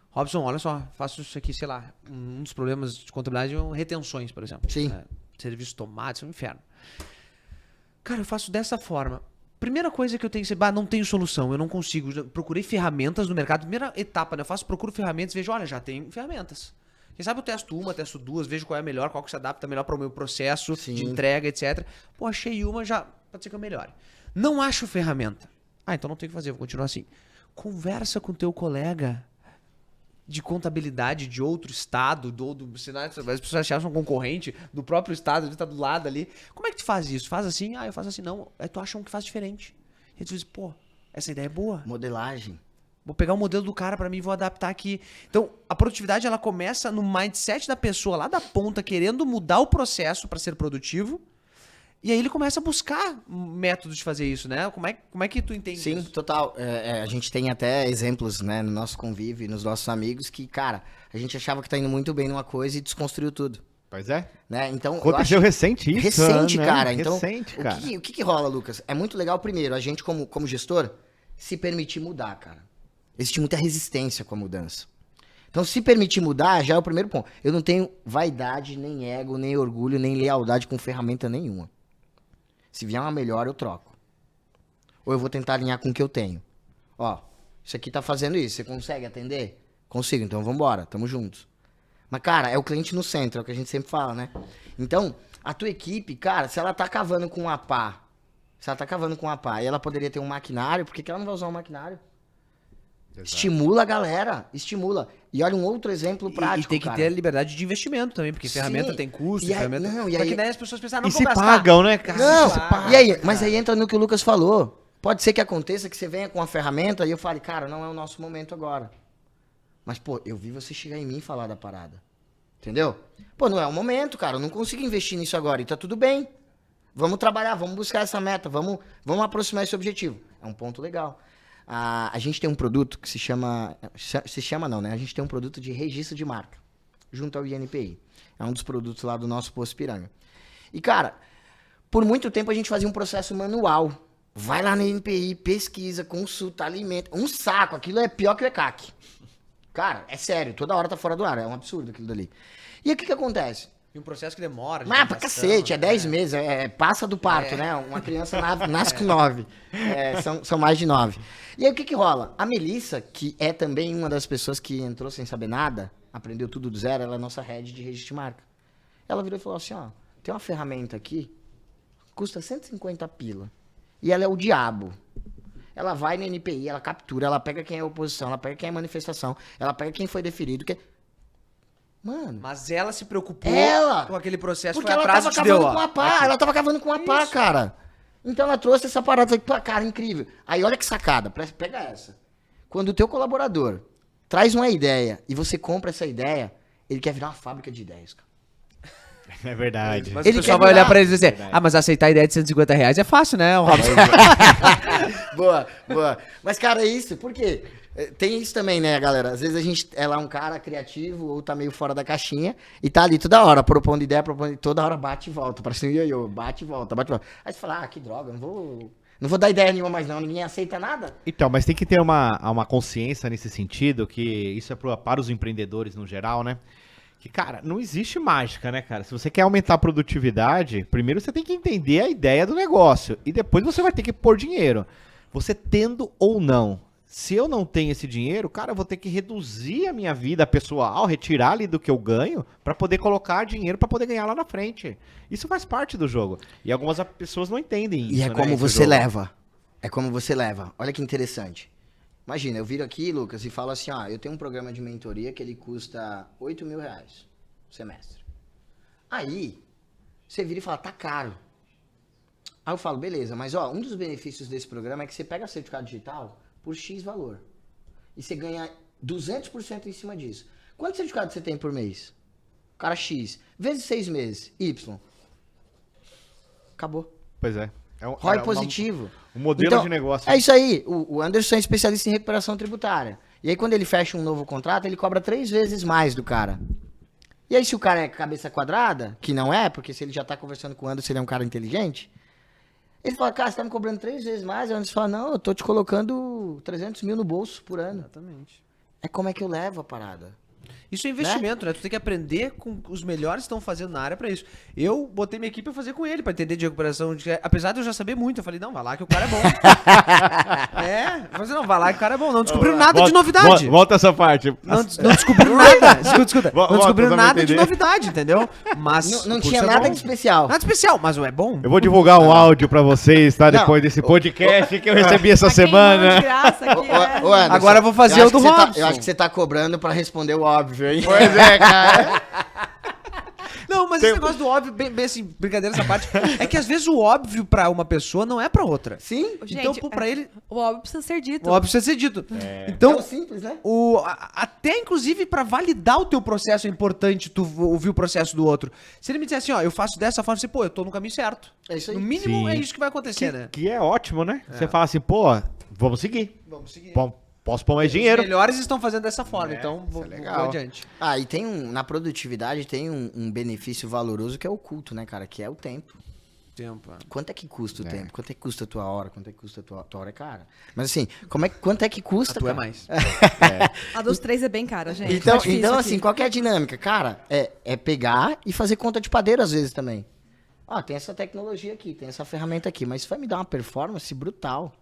Robson, olha só, faço isso aqui, sei lá, um dos problemas de contabilidade é retenções, por exemplo. Sim. Serviços tomados, é um inferno. Cara, eu faço dessa forma. Primeira coisa que eu tenho que ser, não tenho solução, eu não consigo. Procurei ferramentas no mercado. Primeira etapa, né? Procuro ferramentas, vejo, olha, já tem ferramentas. Quem sabe eu testo uma, testo duas, vejo qual é a melhor, qual que se adapta melhor para o meu processo de entrega, etc. Pô, achei uma, já pode ser que eu melhore. Não acho ferramenta. Então não tenho o que fazer, vou continuar assim. Conversa com o teu colega de contabilidade de outro estado, as pessoas acham um concorrente do próprio estado, ele tá do lado ali. Como é que tu faz isso? Faz assim? Eu faço assim, não. Aí tu acha um que faz diferente. E tu diz, pô, essa ideia é boa. Modelagem. Vou pegar o modelo do cara pra mim e vou adaptar aqui. Então, a produtividade, ela começa no mindset da pessoa lá da ponta, querendo mudar o processo pra ser produtivo. E aí ele começa a buscar métodos de fazer isso, né? Como é que tu entende isso? Sim, total. A gente tem até exemplos, né, no nosso convívio, nos nossos amigos, que, cara, a gente achava que tá indo muito bem numa coisa e desconstruiu tudo. Pois é. Né? Então, aconteceu recente isso. Recente, né? cara. Então, recente, cara. O que rola, Lucas? É muito legal, primeiro, a gente como gestor, se permitir mudar, cara. Existe muita resistência com a mudança. Então, se permitir mudar, já é o primeiro ponto. Eu não tenho vaidade, nem ego, nem orgulho, nem lealdade com ferramenta nenhuma. Se vier uma melhor, eu troco. Ou eu vou tentar alinhar com o que eu tenho. Ó, isso aqui tá fazendo isso, você consegue atender? Consigo, então vambora, tamo juntos. Mas, cara, é o cliente no centro, é o que a gente sempre fala, né? Então, a tua equipe, cara, se ela tá cavando com uma pá, e ela poderia ter um maquinário, por que ela não vai usar um maquinário? Exato. Estimula a galera, estimula. E olha um outro exemplo prático, e tem que ter a liberdade de investimento também, porque ferramenta tem custo, ferramenta... Porque daí as pessoas pensaram, não vou gastar. Pagam, né, cara? Não, e aí, mas aí entra no que o Lucas falou. Pode ser que aconteça que você venha com uma ferramenta e eu fale, cara, não é o nosso momento agora. Mas, pô, eu vi você chegar em mim e falar da parada. Entendeu? Pô, não é o momento, cara, eu não consigo investir nisso agora e tá tudo bem. Vamos trabalhar, vamos buscar essa meta, vamos aproximar esse objetivo. É um ponto legal. A gente tem um produto que se chama não, né? A gente tem um produto de registro de marca, junto ao INPI. É um dos produtos lá do nosso Poço Piranga. E, cara, por muito tempo a gente fazia um processo manual. Vai lá no INPI, pesquisa, consulta, alimenta. Um saco, aquilo é pior que o ECAC. Cara, é sério, toda hora tá fora do ar, é um absurdo aquilo dali. E aí o que acontece? E um processo que demora. Mas pra cacete, é 10 meses, passa do parto, né? Uma criança nasce com 9. São mais de 9. E aí o que rola? A Melissa, que é também uma das pessoas que entrou sem saber nada, aprendeu tudo do zero, ela é nossa head de registro de marca. Ela virou e falou assim, ó, tem uma ferramenta aqui, custa 150 pila. E ela é o diabo. Ela vai no NPI, ela captura, ela pega quem é oposição, ela pega quem é manifestação, ela pega quem foi deferido, Mano. Mas ela se preocupou com aquele processo, porque foi atrás de ela tava cavando com a pá, cara. Então ela trouxe essa parada, cara, incrível. Aí olha que sacada, pega essa. Quando o teu colaborador traz uma ideia e você compra essa ideia, ele quer virar uma fábrica de ideias, cara. É verdade. Mas ele o pessoal vai olhar pra ele e dizer, mas aceitar a ideia de 150 reais é fácil, né, Robson? Boa. Mas, cara, é isso. Por quê? Tem isso também, né, galera? Às vezes a gente é lá um cara criativo ou tá meio fora da caixinha e tá ali toda hora propondo ideia, toda hora bate e volta. Parece um ioiô, bate e volta. Aí você fala, que droga, não vou dar ideia nenhuma mais não, ninguém aceita nada. Então, mas tem que ter uma consciência nesse sentido, que isso é para os empreendedores no geral, né? Que, cara, não existe mágica, né, cara? Se você quer aumentar a produtividade, primeiro você tem que entender a ideia do negócio e depois você vai ter que pôr dinheiro. Você tendo ou não se eu não tenho esse dinheiro, cara, eu vou ter que reduzir a minha vida pessoal, retirar ali do que eu ganho, pra poder colocar dinheiro pra poder ganhar lá na frente. Isso faz parte do jogo. E algumas pessoas não entendem isso, E é né, como esse você jogo. leva. É como você leva. Olha que interessante. Imagina, eu viro aqui, Lucas, e falo assim, ó, eu tenho um programa de mentoria que ele custa R$8.000 semestre. Aí, você vira e fala, tá caro. Aí eu falo, beleza, mas ó, um dos benefícios desse programa é que você pega certificado digital por X valor. E você ganha 200% em cima disso. Quantos certificados você tem por mês? Cara, X. Vezes 6 meses. Y. Acabou. Pois é. ROI positivo. Um modelo Então, de negócio. É isso aí. O Anderson é especialista em recuperação tributária. E aí, quando ele fecha um novo contrato, ele cobra 3 vezes mais do cara. E aí, se o cara é cabeça quadrada, que não é, porque se ele já tá conversando com o Anderson, ele é um cara inteligente, ele fala, cara, você tá me cobrando 3 vezes mais? Aí o Anderson fala, não, eu tô te colocando 300 mil no bolso por ano. Exatamente. É como é que eu levo a parada. Isso é investimento, né? Tu tem que aprender com os melhores que estão fazendo na área pra isso. Eu botei minha equipe pra fazer com ele, pra entender de recuperação. Apesar de eu já saber muito, eu falei, não, vai lá que o cara é bom. Mas não, vai lá que o cara é bom. Não descobriram nada de novidade. Volta essa parte. Não descobriram nada. Escuta. Não Volta descobriram pra nada de entender. novidade, entendeu? Mas Não o curso tinha é nada bom. de especial. Nada especial, mas é bom. Eu vou divulgar um áudio pra vocês, tá? Não. Depois desse podcast que eu recebi essa Tá queimando semana. de graça aqui, né? Ô, Anderson, Agora eu vou fazer acho o do que você Robson. eu acho que você tá cobrando pra responder o óbvio, hein? Pois é, cara. Não, mas esse negócio do óbvio, bem assim, brincadeira essa parte, é que às vezes o óbvio pra uma pessoa não é pra outra. Sim, Então, pô, pra ele, O óbvio precisa ser dito. o óbvio precisa ser dito. é Então, o simples, né? até inclusive pra validar o teu processo é importante tu ouvir o processo do outro. Se ele me disser assim, ó, eu faço dessa forma, você, pô, eu tô no caminho certo. É isso aí. No mínimo Sim. é isso que vai acontecer, né? Que é ótimo, né? Você fala assim, pô, vamos seguir. Vamos seguir. Posso pôr mais dinheiro. Os melhores estão fazendo dessa forma, É, então isso é vou legal. adiante. Ah, e tem na produtividade tem um benefício valoroso que é oculto, né, cara? Que é o tempo. Tempo. Quanto é que custa o É. tempo? Quanto é que custa a tua hora? Quanto é que custa a tua hora? É cara. Mas assim, quanto é que custa, A tua é cara? mais. A dos 3 é bem cara, gente. Então, Tá difícil então aqui. assim, qual que é a dinâmica? Cara, é pegar e fazer conta de padeiro às vezes também. Ó, tem essa tecnologia aqui, tem essa ferramenta aqui, mas isso vai me dar uma performance brutal.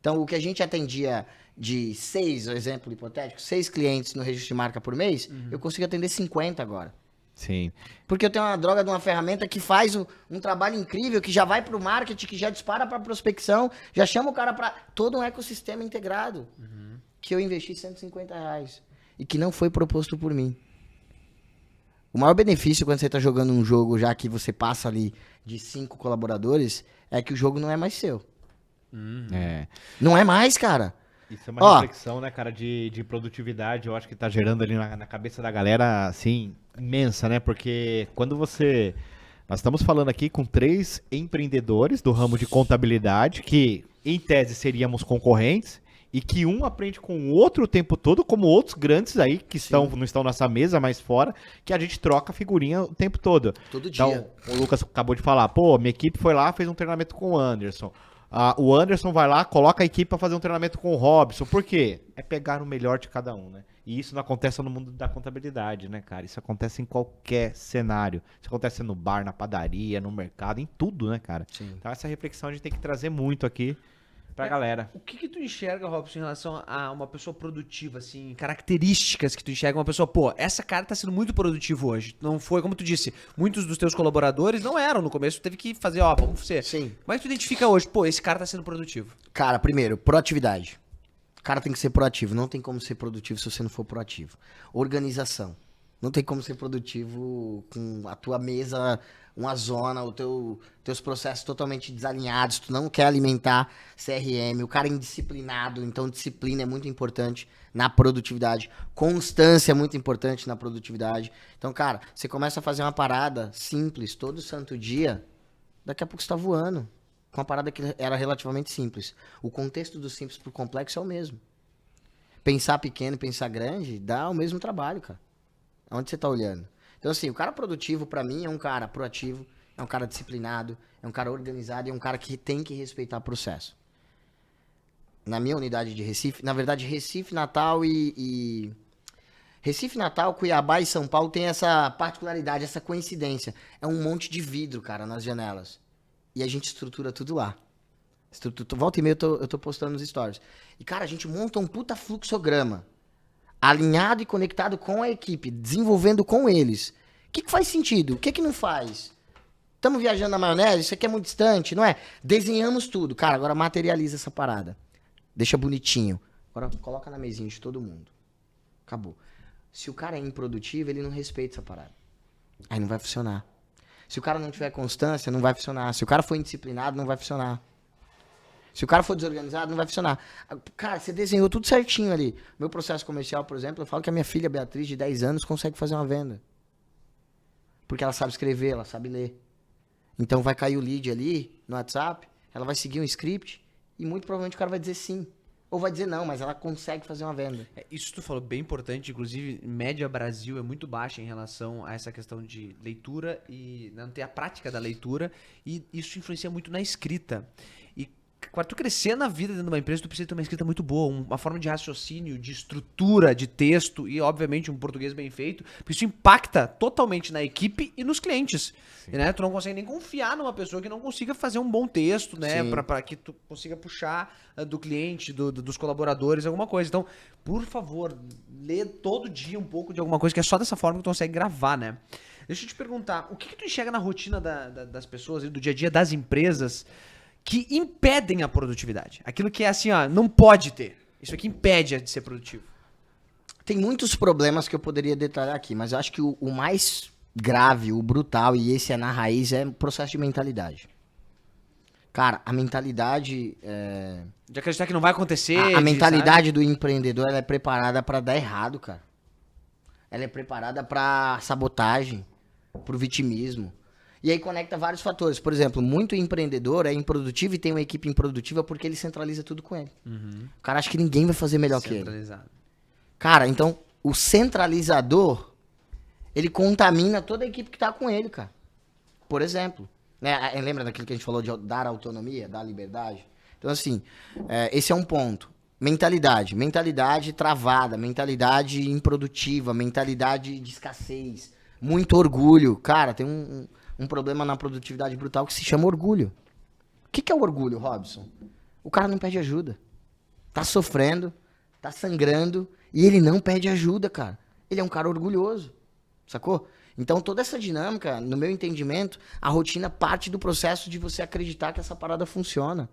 Então, o que a gente atendia de 6, exemplo hipotético, 6 clientes no registro de marca por mês, eu consigo atender 50 agora. Sim. Porque eu tenho uma droga de uma ferramenta que faz um trabalho incrível, que já vai para o marketing, que já dispara para prospecção, já chama o cara para todo um ecossistema integrado. Que eu investi R$150 e que não foi proposto por mim. O maior benefício quando você está jogando um jogo, já que você passa ali de 5 colaboradores, é que o jogo não é mais seu. É. Não é mais, cara. Isso é uma Ó. reflexão, né, cara, de produtividade. Eu acho que tá gerando ali na cabeça da galera, assim, imensa, né? Porque quando você... Nós estamos falando aqui com 3 empreendedores do ramo de contabilidade, que em tese seríamos concorrentes, e que um aprende com o outro o tempo todo, como outros grandes aí, que não estão nessa mesa, mas fora, que a gente troca figurinha o tempo todo. Todo Então, dia. o Lucas acabou de falar, pô, minha equipe foi lá, fez um treinamento com o Anderson. O Anderson vai lá, coloca a equipe para fazer um treinamento com o Robson. Por quê? É pegar o melhor de cada um, né? E isso não acontece no mundo da contabilidade, né, cara? Isso acontece em qualquer cenário. Isso acontece no bar, na padaria, no mercado, em tudo, né, cara? Sim. Então essa reflexão a gente tem que trazer muito aqui pra galera. O que tu enxerga, Robson, em relação a uma pessoa produtiva, assim, características que tu enxerga uma pessoa, pô, essa cara tá sendo muito produtivo hoje. Não foi, como tu disse, muitos dos teus colaboradores não eram no começo, tu teve que fazer, ó, vamos ser. Sim. Mas tu identifica hoje, pô, esse cara tá sendo produtivo. Cara, primeiro, proatividade. O cara tem que ser proativo. Não tem como ser produtivo se você não for proativo. Organização. Não tem como ser produtivo com a tua mesa, uma zona, teus processos totalmente desalinhados. Tu não quer alimentar CRM. O cara é indisciplinado. Então, disciplina é muito importante na produtividade. Constância é muito importante na produtividade. Então, cara, você começa a fazer uma parada simples todo santo dia, daqui a pouco você tá voando. Com uma parada que era relativamente simples. O contexto do simples pro complexo é o mesmo. Pensar pequeno e pensar grande dá o mesmo trabalho, cara. Onde você tá olhando? Então, assim, o cara produtivo, pra mim, é um cara proativo, é um cara disciplinado, é um cara organizado e é um cara que tem que respeitar o processo. Na minha unidade de Recife, na verdade, Recife, Natal Recife, Natal, Cuiabá e São Paulo tem essa particularidade, essa coincidência. É um monte de vidro, cara, nas janelas. E a gente estrutura tudo lá. Volta e meia eu tô postando nos stories. E, cara, a gente monta um puta fluxograma. Alinhado e conectado com a equipe. Desenvolvendo com eles. O que faz sentido? O que não faz? Estamos viajando na maionese? Isso aqui é muito distante, não é? Desenhamos tudo. Cara, agora materializa essa parada. Deixa bonitinho. Agora coloca na mesinha de todo mundo. Acabou. Se o cara é improdutivo, ele não respeita essa parada. Aí não vai funcionar. Se o cara não tiver constância, não vai funcionar. Se o cara for indisciplinado, não vai funcionar. Se o cara for desorganizado, não vai funcionar. Cara, você desenhou tudo certinho ali. Meu processo comercial, por exemplo, eu falo que a minha filha Beatriz, de 10 anos, consegue fazer uma venda. Porque ela sabe escrever, ela sabe ler. Então vai cair o lead ali no WhatsApp, ela vai seguir um script e muito provavelmente o cara vai dizer sim. Ou vai dizer não, mas ela consegue fazer uma venda. Isso tu falou bem importante, inclusive, média Brasil é muito baixa em relação a essa questão de leitura e não ter a prática da leitura, e isso influencia muito na escrita. E para tu crescer na vida dentro de uma empresa, tu precisa ter uma escrita muito boa, uma forma de raciocínio, de estrutura, de texto e, obviamente, um português bem feito, porque isso impacta totalmente na equipe e nos clientes, né? Tu não consegue nem confiar numa pessoa que não consiga fazer um bom texto, né? Para que tu consiga puxar do cliente, dos colaboradores, alguma coisa. Então, por favor, lê todo dia um pouco de alguma coisa, que é só dessa forma que tu consegue gravar, né? Deixa eu te perguntar, o que tu enxerga na rotina das pessoas, do dia a dia das empresas, que impedem a produtividade? Aquilo que é assim, ó, não pode ter. Isso aqui impede de ser produtivo. Tem muitos problemas que eu poderia detalhar aqui, mas eu acho que o mais grave, o brutal, e esse é na raiz, é o processo de mentalidade. Cara, a mentalidade... De acreditar que não vai acontecer. A mentalidade do empreendedor, ela é preparada pra dar errado, cara. Ela é preparada pra sabotagem, pro vitimismo. E aí conecta vários fatores. Por exemplo, muito empreendedor é improdutivo e tem uma equipe improdutiva porque ele centraliza tudo com ele. O cara acha que ninguém vai fazer melhor que ele. Cara, então, o centralizador, ele contamina toda a equipe que tá com ele, cara. Por exemplo. Né? Lembra daquilo que a gente falou de dar autonomia, dar liberdade? Então, assim, esse é um ponto. Mentalidade. Mentalidade travada, mentalidade improdutiva, mentalidade de escassez. Muito orgulho. Cara, tem um problema na produtividade brutal que se chama orgulho. O que é o orgulho, Robson? O cara não pede ajuda. Tá sofrendo, tá sangrando e ele não pede ajuda, cara. Ele é um cara orgulhoso, sacou? Então toda essa dinâmica, no meu entendimento, a rotina parte do processo de você acreditar que essa parada funciona.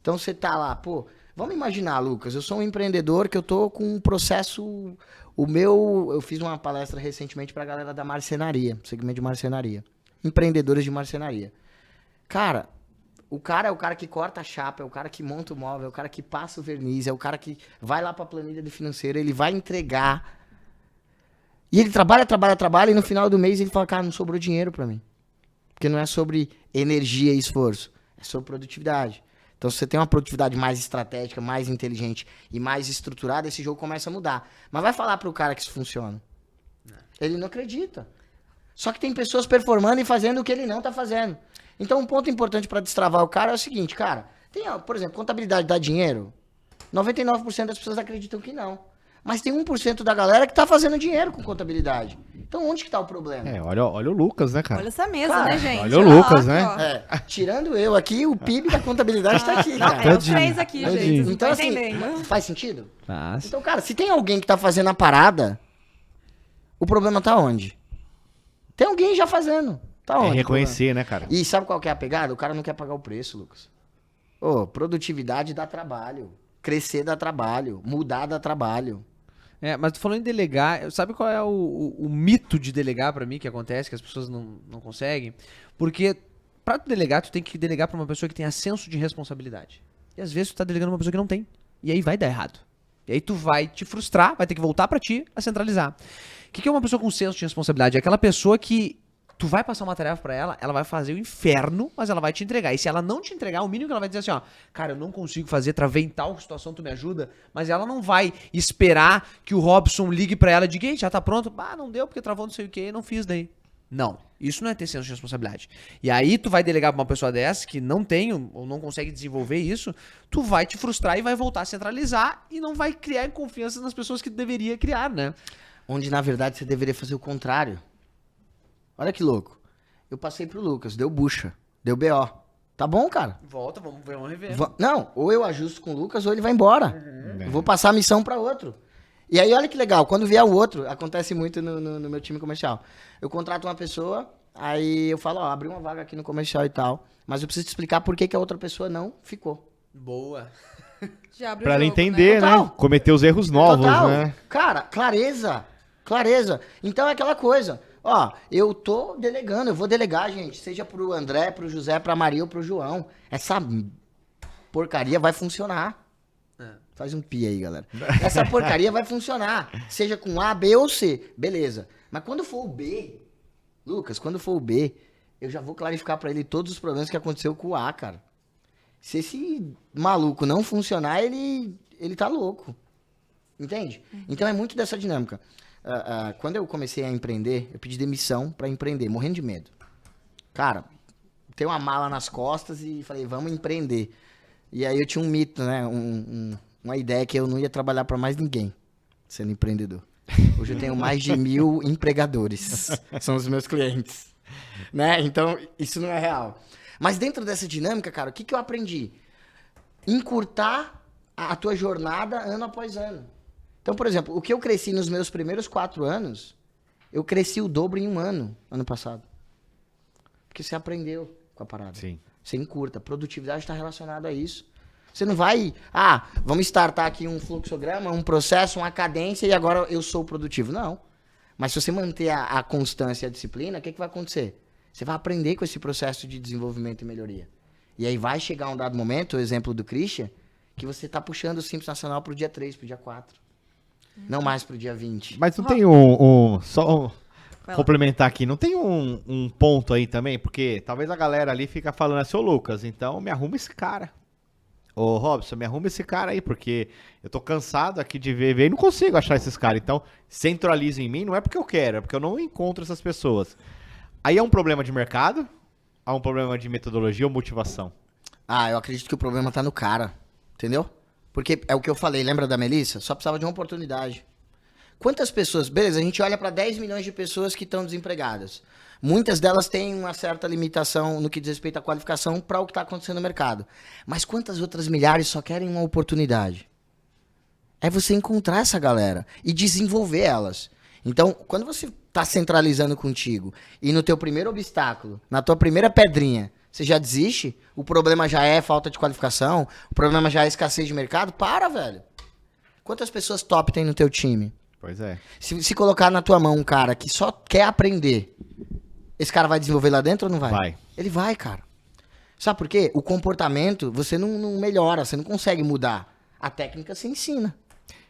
Então você tá lá, pô, vamos imaginar, Lucas, eu sou um empreendedor que eu tô com um processo, eu fiz uma palestra recentemente pra galera da marcenaria, segmento de marcenaria. Empreendedores de marcenaria. Cara, o cara é o cara que corta a chapa, é o cara que monta o móvel, é o cara que passa o verniz, é o cara que vai lá pra planilha do financeiro, ele vai entregar. E ele trabalha, e no final do mês ele fala, cara, não sobrou dinheiro pra mim. Porque não é sobre energia e esforço, é sobre produtividade. Então, se você tem uma produtividade mais estratégica, mais inteligente e mais estruturada, esse jogo começa a mudar. Mas vai falar pro cara que isso funciona. Ele não acredita. Só que tem pessoas performando e fazendo o que ele não tá fazendo. Então, um ponto importante para destravar o cara é o seguinte, cara. Por exemplo, contabilidade dá dinheiro? 99% das pessoas acreditam que não. Mas tem 1% da galera que tá fazendo dinheiro com contabilidade. Então, onde que tá o problema? Olha o Lucas, né, cara? Olha essa mesa, Cara, né, gente? olha o Lucas, né? Tirando eu aqui, o PIB da contabilidade tá aqui, Não, cara. os três aqui, gente. Não Então, tô assim, entendendo. faz sentido? Mas... Então, cara, se tem alguém que tá fazendo a parada, o problema tá onde? Tem alguém já fazendo. Tá onde? Reconhecer, né, cara? E sabe qual que é a pegada? O cara não quer pagar o preço, Lucas. Produtividade dá trabalho. Crescer dá trabalho. Mudar dá trabalho. Mas tu falou em delegar, sabe qual é o mito de delegar pra mim que acontece, que as pessoas não conseguem? Porque pra tu delegar, tu tem que delegar pra uma pessoa que tenha senso de responsabilidade. E às vezes tu tá delegando uma pessoa que não tem. E aí vai dar errado. E aí tu vai te frustrar, vai ter que voltar pra ti a centralizar. O que é uma pessoa com senso de responsabilidade? É aquela pessoa que tu vai passar uma tarefa pra ela, ela vai fazer o inferno, mas ela vai te entregar. E se ela não te entregar, o mínimo que ela vai dizer assim, ó, cara, eu não consigo fazer, travei em tal situação, tu me ajuda, mas ela não vai esperar que o Robson ligue pra ela e diga, já tá pronto? Não deu porque travou não sei o que, não fiz daí. Não, isso não é ter senso de responsabilidade. E aí tu vai delegar pra uma pessoa dessa que não tem ou não consegue desenvolver isso, tu vai te frustrar e vai voltar a centralizar e não vai criar confiança nas pessoas que tu deveria criar, né? Onde, na verdade, você deveria fazer o contrário. Olha que louco. Eu passei pro Lucas, deu bucha, deu BO. Tá bom, cara. Volta, vamos rever. Não, ou eu ajusto com o Lucas ou ele vai embora. Eu vou passar a missão pra outro. E aí, olha que legal, quando vier o outro, acontece muito no meu time comercial. Eu contrato uma pessoa, aí eu falo, ó, abri uma vaga aqui no comercial e tal, mas eu preciso te explicar por que a outra pessoa não ficou. Boa. Já abre o Pra ela jogo, entender, né? Total. Cometer os erros novos, Total. né? Cara, clareza. Então é aquela coisa. Ó, eu tô delegando, eu vou delegar, gente. Seja pro André, pro José, pra Maria ou pro João. Essa porcaria vai funcionar. Faz um pi aí, galera. Essa porcaria vai funcionar. Seja com A, B ou C. Beleza. Mas quando for o B, Lucas, quando for o B, eu já vou clarificar pra ele todos os problemas que aconteceu com o A, cara. Se esse maluco não funcionar, ele tá louco. Entende? Então é muito dessa dinâmica. Quando eu comecei a empreender, eu pedi demissão pra empreender, morrendo de medo. Cara, tem uma mala nas costas e falei, vamos empreender. E aí eu tinha um mito, né? Uma ideia que eu não ia trabalhar pra mais ninguém sendo empreendedor. Hoje eu tenho mais de 1.000 empregadores. São os meus clientes. Né? Então, isso não é real. Mas dentro dessa dinâmica, cara, o que eu aprendi? Encurtar a tua jornada ano após ano. Então, por exemplo, o que eu cresci nos meus primeiros 4 anos, eu cresci o dobro em 1 ano, ano passado. Porque você aprendeu com a parada. Sim. Você encurta. Produtividade está relacionada a isso. Você não vai, vamos startar aqui um fluxograma, um processo, uma cadência e agora eu sou produtivo. Não. Mas se você manter a constância e a disciplina, o que vai acontecer? Você vai aprender com esse processo de desenvolvimento e melhoria. E aí vai chegar um dado momento, o exemplo do Christian, que você está puxando o Simples Nacional pro dia 3, pro dia 4. Não mais pro dia 20. Mas não tem só Vai lá. complementar aqui, não tem um ponto aí também? Porque talvez a galera ali fica falando assim, ô Lucas, então me arruma esse cara. Ô Robson, me arruma esse cara aí, porque eu tô cansado aqui de ver e não consigo achar esses caras. Então, centraliza em mim, não é porque eu quero, é porque eu não encontro essas pessoas. Aí é um problema de mercado? Há um problema de metodologia ou motivação? Eu acredito que o problema tá no cara, entendeu? Porque é o que eu falei, lembra da Melissa? Só precisava de uma oportunidade. Quantas pessoas, beleza, a gente olha para 10 milhões de pessoas que estão desempregadas. Muitas delas têm uma certa limitação no que diz respeito à qualificação para o que está acontecendo no mercado. Mas quantas outras milhares só querem uma oportunidade? É você encontrar essa galera e desenvolver elas. Então, quando você está centralizando contigo e no teu primeiro obstáculo, na tua primeira pedrinha, você já desiste, o problema já é falta de qualificação, o problema já é escassez de mercado, para, velho. Quantas pessoas top tem no teu time? Pois é. Se colocar na tua mão um cara que só quer aprender, esse cara vai desenvolver lá dentro ou não vai? Vai. Ele vai, cara. Sabe por quê? O comportamento você não melhora, você não consegue mudar. A técnica você ensina.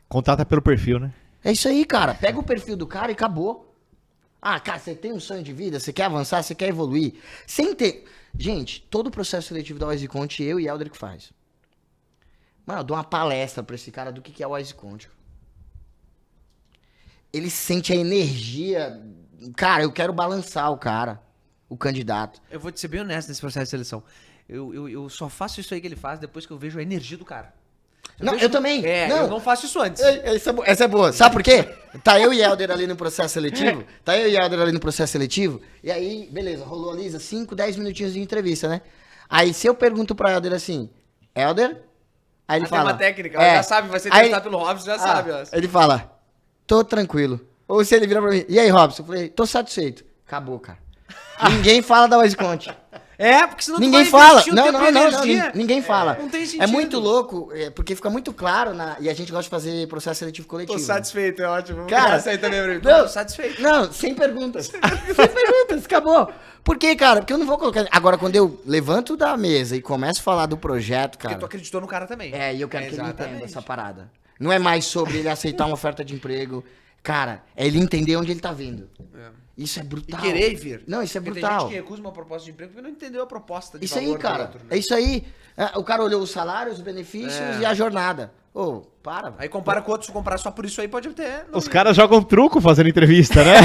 Contata pelo perfil, né? É isso aí, cara. Pega o perfil do cara e acabou. Cara, você tem um sonho de vida, você quer avançar, você quer evoluir. Sem ter... Gente, todo o processo seletivo da WiseConte, eu e Helder que faz. Mano, eu dou uma palestra pra esse cara do que é o WiseConte. Ele sente a energia... Cara, eu quero balançar o cara, o candidato. Eu vou te ser bem honesto nesse processo de seleção. Eu só faço isso aí que ele faz depois que eu vejo a energia do cara. Eu também. Eu não faço isso antes. Essa é boa. Sabe por quê? Tá eu e Helder ali no processo seletivo. E aí, beleza, rolou ali 5, 10 minutinhos de entrevista, né? Aí se eu pergunto pra Helder assim, Helder? Aí ele fala... Tem uma técnica, ela já sabe, vai ser testado pelo Robson, já sabe. Ó. Ele fala, tô tranquilo. Ou se ele vira pra mim, e aí, Robson? Eu falei, tô satisfeito. Acabou, cara. Ninguém fala da WiseConte. Porque senão Ninguém tu vai fala. investir o tempo e energia. Ninguém fala. Não tem É sentido. muito louco, porque fica muito claro, e a gente gosta de fazer processo seletivo coletivo. Tô satisfeito, é ótimo. Cara, Essa aí também, Bruno. não. Tô satisfeito. Não, sem perguntas. Sem perguntas, acabou. Por quê, cara? Porque eu não vou colocar... Agora, quando eu levanto da mesa e começo a falar do projeto, cara... Porque tu acreditou no cara também. E eu quero que ele Exatamente. entenda essa parada. Não é mais sobre ele aceitar uma oferta de emprego. Cara, é ele entender onde ele tá vindo. Isso é E brutal. querer vir. Não, isso é Porque brutal. tem gente que recusa uma proposta de emprego porque não entendeu a proposta de Isso aí, valor do cara. outro, né? É isso aí. O cara olhou o salário, os benefícios e a jornada. Para. Aí compara com outros, se comprar só por isso aí pode ter... Os caras jogam truco fazendo entrevista, né?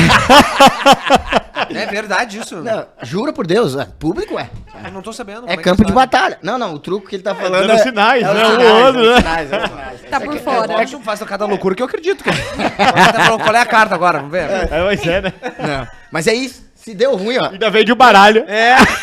É verdade isso. Não, juro por Deus, público é. Eu não tô sabendo. É como campo que de tá. batalha. Não, o truco que ele tá falando dando sinais, né? os Um sinais, outro, é os né? sinais, é os sinais. Tá por fora. O Robson faz cada loucura que eu acredito. Cara. Agora tá falando, qual é a carta agora? Vamos ver. Mas é, né? Não, mas é isso. Se deu ruim, ó. Ainda veio de um baralho.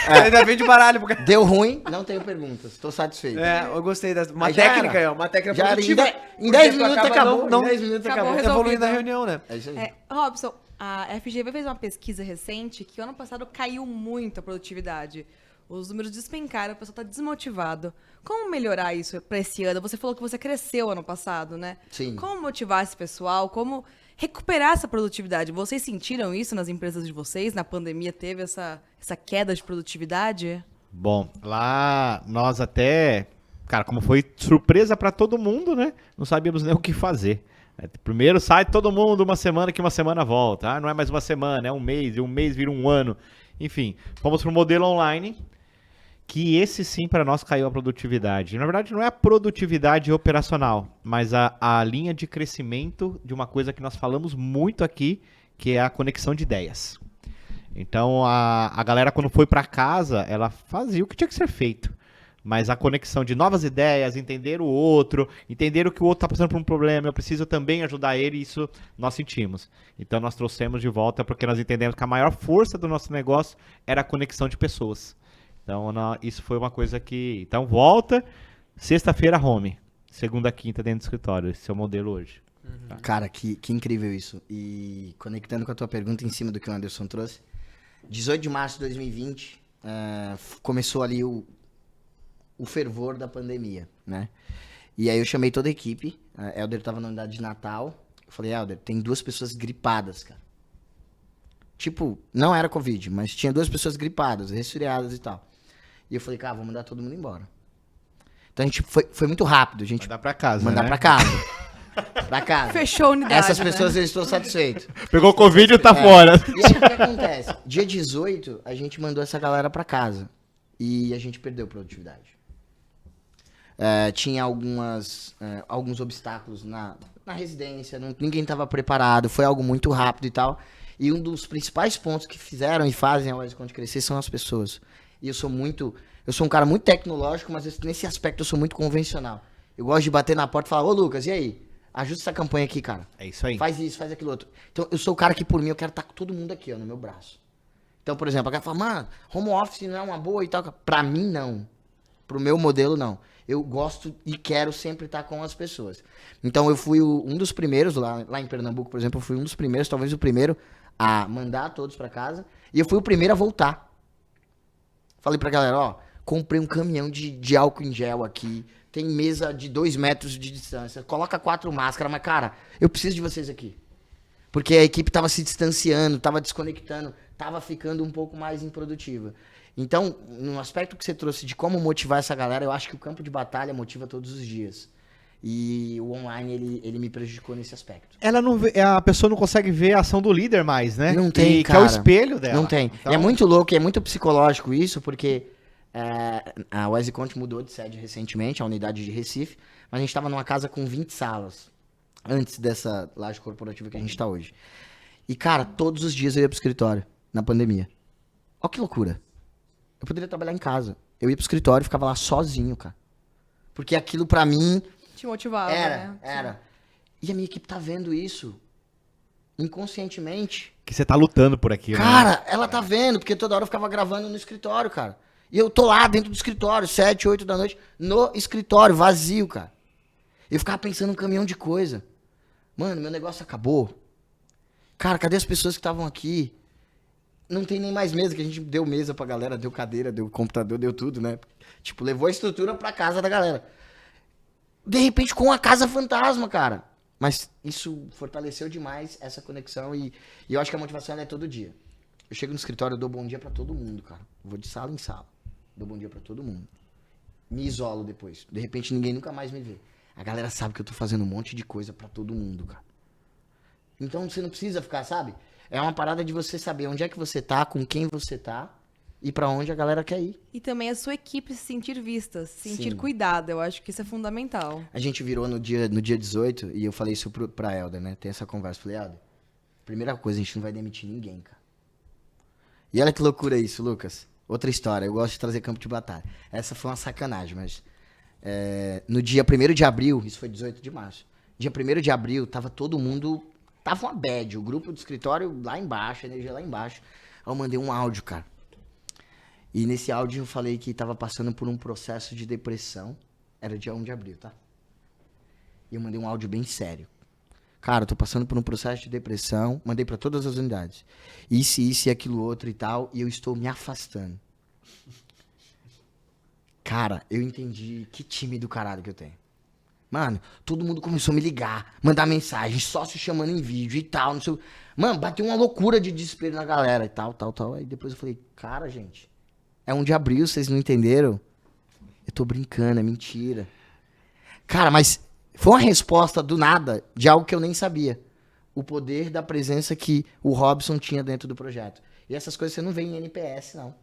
Ainda vem de baralho. Porque... Deu ruim, não tenho perguntas. Tô satisfeito. eu gostei dessa. Uma Mas já técnica, era. uma técnica Já era. produtiva. Em 10 porque tu minutos acaba acabou. Não, Em 10 minutos Acabou acabou. resolvido. evoluindo a reunião, né? É isso aí. Robson, a FGV fez uma pesquisa recente que o ano passado caiu muito a produtividade. Os números despencaram, o pessoal está desmotivado. Como melhorar isso para esse ano? Você falou que você cresceu ano passado, né? Sim. Como motivar esse pessoal? Como recuperar essa produtividade? Vocês sentiram isso nas empresas de vocês? Na pandemia teve essa queda de produtividade? Bom, lá nós até, cara, como foi surpresa pra todo mundo, né? Não sabíamos nem o que fazer. Primeiro sai todo mundo uma semana que uma semana volta. Ah, não é mais uma semana, é um mês, e um mês vira um ano. Enfim, fomos pro modelo online, que esse sim para nós caiu a produtividade. Na verdade não é a produtividade operacional, mas a linha de crescimento de uma coisa que nós falamos muito aqui, que é a conexão de ideias. Então a galera quando foi para casa, ela fazia o que tinha que ser feito. Mas a conexão de novas ideias, entender o outro, entender o que o outro está passando por um problema, eu preciso também ajudar ele, isso nós sentimos. Então nós trouxemos de volta porque nós entendemos que a maior força do nosso negócio era a conexão de pessoas. Então isso foi uma coisa que... Então volta, sexta-feira home, segunda, quinta dentro do escritório. Esse é o modelo hoje. Cara, que incrível isso. E conectando com a tua pergunta em cima do que o Anderson trouxe, 18 de março de 2020, começou ali o fervor da pandemia, né? E aí eu chamei toda a equipe, a Helder tava na unidade de Natal, eu falei, Helder, tem 2 pessoas gripadas, cara. Tipo, não era Covid, mas tinha 2 pessoas gripadas, resfriadas e tal. E eu falei, cara, vamos mandar todo mundo embora. Então a gente foi muito rápido, a gente Mandar pra casa, mandar né? pra casa. Pra casa. Fechou a unidade, Essas né? pessoas eu estou satisfeito. Pegou o Covid e tá fora. E aí o que acontece? Dia 18, a gente mandou essa galera pra casa. E a gente perdeu produtividade. Tinha alguns obstáculos na residência, ninguém estava preparado, foi algo muito rápido e tal. E um dos principais pontos que fizeram e fazem a WestConte crescer são as pessoas. E eu sou um cara muito tecnológico, mas nesse aspecto eu sou muito convencional. Eu gosto de bater na porta e falar, ô Lucas, e aí? Ajusta essa campanha aqui, cara. É isso aí. Faz isso, faz aquilo outro. Então eu sou o cara que por mim eu quero estar com todo mundo aqui, ó, no meu braço. Então, por exemplo, a cara fala, mano, home office não é uma boa e tal. Pra mim, não. Pro meu modelo, não. Eu gosto e quero sempre estar com as pessoas. Então, eu fui um dos primeiros, lá em Pernambuco, por exemplo, eu fui um dos primeiros, talvez o primeiro, a mandar todos pra casa. E eu fui o primeiro a voltar. Falei pra galera, ó, comprei um caminhão de álcool em gel aqui, tem mesa de 2 metros de distância, coloca 4 máscaras, mas, cara, eu preciso de vocês aqui. Porque a equipe tava se distanciando, tava desconectando, tava ficando um pouco mais improdutiva. Então, no aspecto que você trouxe de como motivar essa galera, eu acho que o campo de batalha motiva todos os dias. E o online, ele me prejudicou nesse aspecto. Ela não vê, a pessoa não consegue ver a ação do líder mais, né? Não tem, que é o cara. espelho dela. Não tem. Então, E é muito louco, é muito psicológico isso, porque a WestConte mudou de sede recentemente, a unidade de Recife, mas a gente estava numa casa com 20 salas, antes dessa laje corporativa que a gente está hoje. E, cara, todos os dias eu ia pro escritório, na pandemia. Olha que loucura. Eu poderia trabalhar em casa. Eu ia pro escritório e ficava lá sozinho, cara. Porque aquilo pra mim Te motivava, né? era. E a minha equipe tá vendo isso inconscientemente. que você tá lutando por aquilo. Cara, ela tá vendo, porque toda hora eu ficava gravando no escritório, cara. E eu tô lá dentro do escritório, 7, 8 da noite, no escritório, vazio, cara. Eu ficava pensando um caminhão de coisa. Mano, meu negócio acabou. Cara, cadê as pessoas que estavam aqui? Não tem nem mais mesa, que a gente deu mesa pra galera, deu cadeira, deu computador, deu tudo, né? Tipo, levou a estrutura pra casa da galera. De repente, com a casa fantasma, cara. Mas isso fortaleceu demais essa conexão e eu acho que a motivação ela é todo dia. Eu chego no escritório, eu dou bom dia pra todo mundo, cara. Eu vou de sala em sala. Dou bom dia pra todo mundo. Me isolo depois. De repente, ninguém nunca mais me vê. A galera sabe que eu tô fazendo um monte de coisa pra todo mundo, cara. Então, você não precisa ficar, sabe? É uma parada de você saber onde é que você tá, com quem você tá e pra onde a galera quer ir. E também a sua equipe se sentir vista, se sentir Sim. cuidada. Eu acho que isso é fundamental. A gente virou no dia 18 e eu falei isso pra Helder, né? Tem essa conversa. Falei, Helder, primeira coisa, a gente não vai demitir ninguém, cara. E olha que loucura isso, Lucas. Outra história, eu gosto de trazer campo de batalha. Essa foi uma sacanagem, mas... no dia 1º de abril, isso foi 18 de março. Dia 1º de abril, tava todo mundo... Tava uma bad, o grupo do escritório lá embaixo, a energia lá embaixo. Aí eu mandei um áudio, cara. E nesse áudio eu falei que tava passando por um processo de depressão. Era dia 1 de abril, tá? E eu mandei um áudio bem sério. Cara, eu tô passando por um processo de depressão. Mandei pra todas as unidades. Isso e aquilo outro e tal. E eu estou me afastando. Cara, eu entendi que time do caralho que eu tenho. Mano, todo mundo começou a me ligar, mandar mensagem, sócio chamando em vídeo e tal, não sei. Mano, bateu uma loucura de desespero na galera e tal. Aí depois eu falei, cara, gente, é 1 de abril, vocês não entenderam? Eu tô brincando, é mentira. Cara, mas foi uma resposta do nada de algo que eu nem sabia. O poder da presença que o Robson tinha dentro do projeto. E essas coisas você não vê em NPS, não.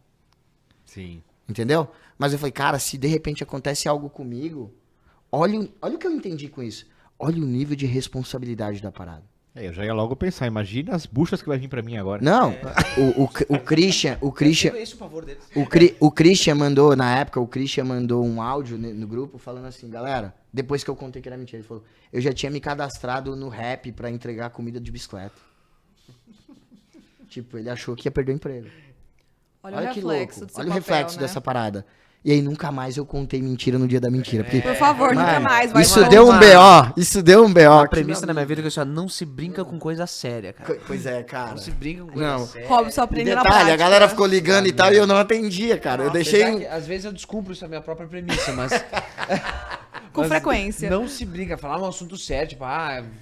Sim. Entendeu? Mas eu falei, cara, se de repente acontece algo comigo, olha o que eu entendi com isso. Olha o nível de responsabilidade da parada. Eu já ia logo pensar, imagina as buchas que vai vir pra mim agora. Não, o Christian, Eu conheço o favor deles. o Christian mandou, na época, um áudio no grupo falando assim, galera, depois que eu contei que era mentira, ele falou, eu já tinha me cadastrado no Rap pra entregar comida de bicicleta. Tipo, ele achou que ia perder o emprego. Olha o que reflexo louco. do seu Olha o papel, reflexo né? dessa parada. E aí nunca mais eu contei mentira no dia da mentira. Porque, Por favor, nunca mano, mais. Vai isso mais. deu um BO. Isso deu um BO. A aqui premissa da minha vida é que assim, ó, não se brinca com coisa séria, cara. Pois é, cara. Não se brinca com coisa Não. séria. Robson E aprendeu na detalhe, prática. a galera ficou ligando e tal e eu não atendia, cara. Eu deixei... Apesar que, às vezes eu descubro isso, é a minha própria premissa, mas... Com mas frequência. Não se brinca, falar um assunto sério, tipo,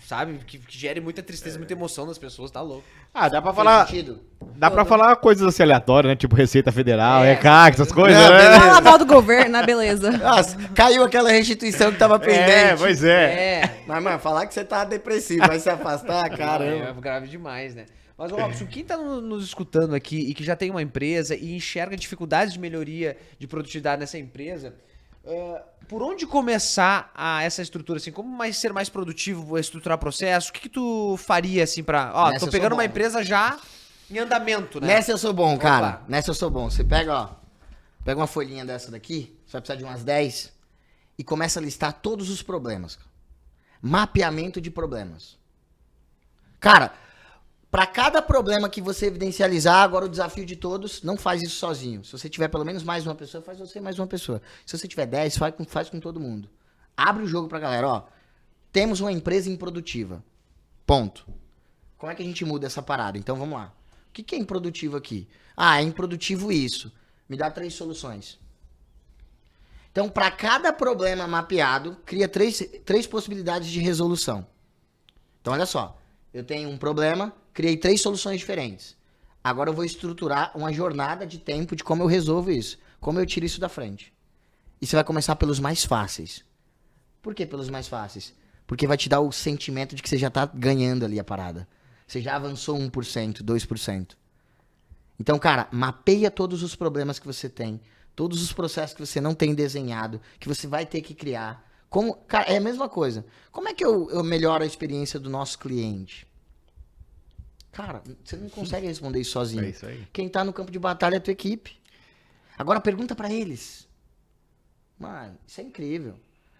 sabe, que gere muita tristeza, muita emoção das pessoas, tá louco. Ah, dá pra Fez falar. sentido? Dá pra falar coisas assim aleatórias, né? Tipo Receita Federal, É, ECAC, essas coisas, Não, né? Fala mal do governo, né? Beleza. Nossa, caiu aquela restituição que tava pendente. É, pois é. Mas, mano, falar que você tá depressivo, vai se afastar, caramba. É grave demais, né? Mas, ô, Robson, quem tá nos escutando aqui e que já tem uma empresa e enxerga dificuldades de melhoria de produtividade nessa empresa, por onde começar essa estrutura, assim? Como ser mais produtivo, estruturar processo? O que tu faria, assim, pra... Ó, Nessa tô eu pegando sou uma bom. empresa já em andamento, né? Nessa eu sou bom, cara. Opa. Nessa eu sou bom. Você pega uma folhinha dessa daqui, você vai precisar de umas 10, e começa a listar todos os problemas. Mapeamento de problemas. Cara, pra cada problema que você evidencializar, agora o desafio de todos, não faz isso sozinho. Se você tiver pelo menos mais uma pessoa, faz você mais uma pessoa. Se você tiver 10, faz com todo mundo. Abre o jogo pra galera, ó. Temos uma empresa improdutiva. Ponto. Como é que a gente muda essa parada? Então vamos lá. O que é improdutivo aqui? Ah, é improdutivo isso. Me dá 3 soluções. Então, para cada problema mapeado, cria 3 possibilidades de resolução. Então, olha só. Eu tenho um problema, criei 3 soluções diferentes. Agora eu vou estruturar uma jornada de tempo de como eu resolvo isso. Como eu tiro isso da frente. E você vai começar pelos mais fáceis. Por que pelos mais fáceis? Porque vai te dar o sentimento de que você já tá ganhando ali a parada. Você já avançou 1%, 2%. Então, cara, mapeia todos os problemas que você tem, todos os processos que você não tem desenhado, que você vai ter que criar. Cara, é a mesma coisa. Como é que eu melhoro a experiência do nosso cliente? Cara, você não consegue responder isso sozinho. É isso aí. Quem tá no campo de batalha é a tua equipe. Agora pergunta pra eles. Mano, isso é incrível.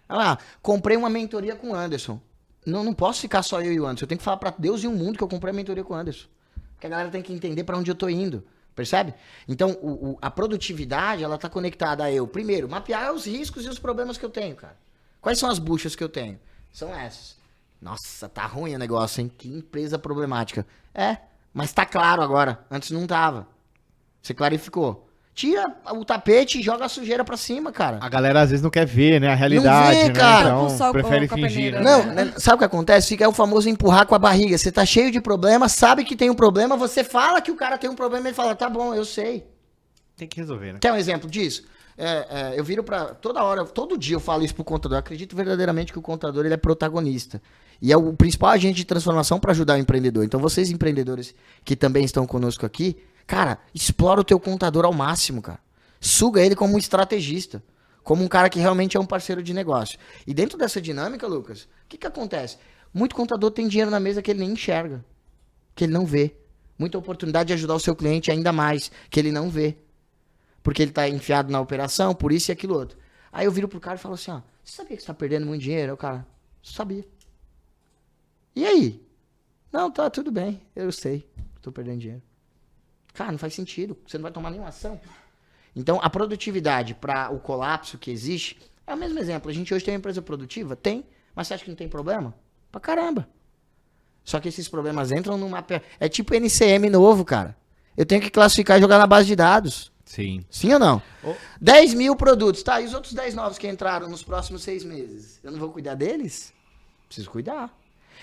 Olha lá, comprei uma mentoria com o Anderson. Não posso ficar só eu e o Anderson. Eu tenho que falar pra Deus e o mundo que eu comprei a mentoria com o Anderson. Porque a galera tem que entender pra onde eu tô indo. Percebe? Então, a produtividade, ela tá conectada a eu. Primeiro, mapear os riscos e os problemas que eu tenho, cara. Quais são as buchas que eu tenho? São essas. Nossa, tá ruim o negócio, hein? Que empresa problemática. Mas tá claro agora. Antes não tava. Você clarificou. Tira o tapete e joga a sujeira pra cima, cara. A galera às vezes não quer ver, né? A realidade, vê, né? cara. Então, Com prefere com a fingir, peneira, né? Não, né, sabe o que acontece? Fica o famoso empurrar com a barriga. Você tá cheio de problema, sabe que tem um problema, você fala que o cara tem um problema e ele fala, tá bom, eu sei. Tem que resolver, né? Quer um exemplo disso? Eu viro pra... Toda hora, todo dia eu falo isso pro contador. Eu acredito verdadeiramente que o contador ele é protagonista. E é o principal agente de transformação para ajudar o empreendedor. Então vocês empreendedores que também estão conosco aqui, cara, explora o teu contador ao máximo, cara. Suga ele como um estrategista. Como um cara que realmente é um parceiro de negócio. E dentro dessa dinâmica, Lucas, o que acontece? Muito contador tem dinheiro na mesa que ele nem enxerga. Que ele não vê. Muita oportunidade de ajudar o seu cliente ainda mais. Que ele não vê. Porque ele tá enfiado na operação, por isso e aquilo outro. Aí eu viro pro cara e falo assim, ó, você sabia que você tá perdendo muito dinheiro? Aí o cara, sabia. E aí? Não, tá tudo bem, eu sei, tô perdendo dinheiro. Cara, não faz sentido. Você não vai tomar nenhuma ação. Então, a produtividade para o colapso que existe é o mesmo exemplo. A gente hoje tem uma empresa produtiva? Tem. Mas você acha que não tem problema? Pra caramba. Só que esses problemas entram numa... É tipo NCM novo, cara. Eu tenho que classificar e jogar na base de dados. Sim. Sim ou não? 10 mil produtos. Tá, e os outros 10 novos que entraram nos próximos 6 meses? Eu não vou cuidar deles? Preciso cuidar.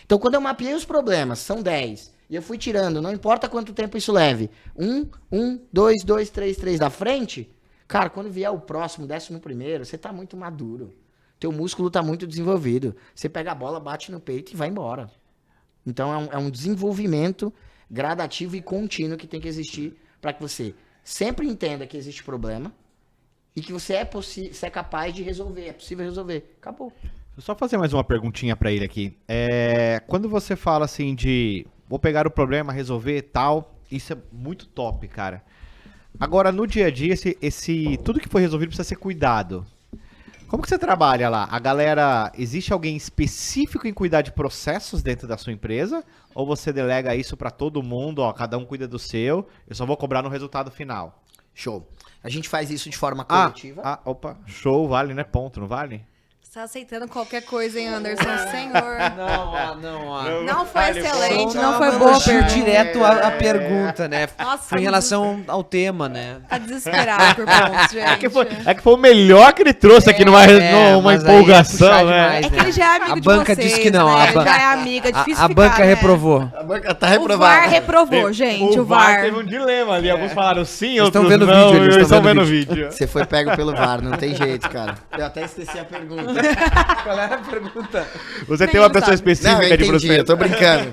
Então, quando eu mapeei os problemas, são 10, e eu fui tirando, não importa quanto tempo isso leve, 2, 3 da frente, cara, quando vier o próximo, 11º, você tá muito maduro. Teu músculo tá muito desenvolvido. Você pega a bola, bate no peito e vai embora. Então, é um desenvolvimento gradativo e contínuo que tem que existir para que você sempre entenda que existe problema e que você é capaz de resolver, é possível resolver. Acabou. Deixa eu só fazer mais uma perguntinha pra ele aqui. Quando você fala assim de vou pegar o problema, resolver tal, isso é muito top, cara. Agora, no dia a dia, tudo que foi resolvido precisa ser cuidado. Como que você trabalha lá? A galera, existe alguém específico em cuidar de processos dentro da sua empresa? Ou você delega isso pra todo mundo, ó, cada um cuida do seu, eu só vou cobrar no resultado final? Show. A gente faz isso de forma coletiva. Opa, show, vale, né? Ponto, não vale? Você tá aceitando qualquer coisa, hein, Anderson? Senhor. Não foi Vale, excelente, bom. não foi Não, boa fugiu pergunta. direto a pergunta, né? Nossa, Foi em relação ao tema, né? Tá desesperado por pontos, gente. É que foi o melhor que ele trouxe aqui numa mas aí empolgação, puxar né? demais, É que ele já é amigo A de banca vocês, disse que não, né? a ban- Já é amiga, é difícil A ficar, banca né? reprovou. A banca tá O reprovada. VAR reprovou, gente, o VAR. teve um dilema ali. Alguns falaram sim, Eles outros estão vendo o não. vídeo, eles eles estão estão vendo vendo o o vídeo. Você foi pego pelo VAR, não tem jeito, cara. Eu até esqueci a pergunta. Qual era a pergunta? Você Nem tem uma ele pessoa sabe. específica Não, eu de entendi, processo. eu tô brincando.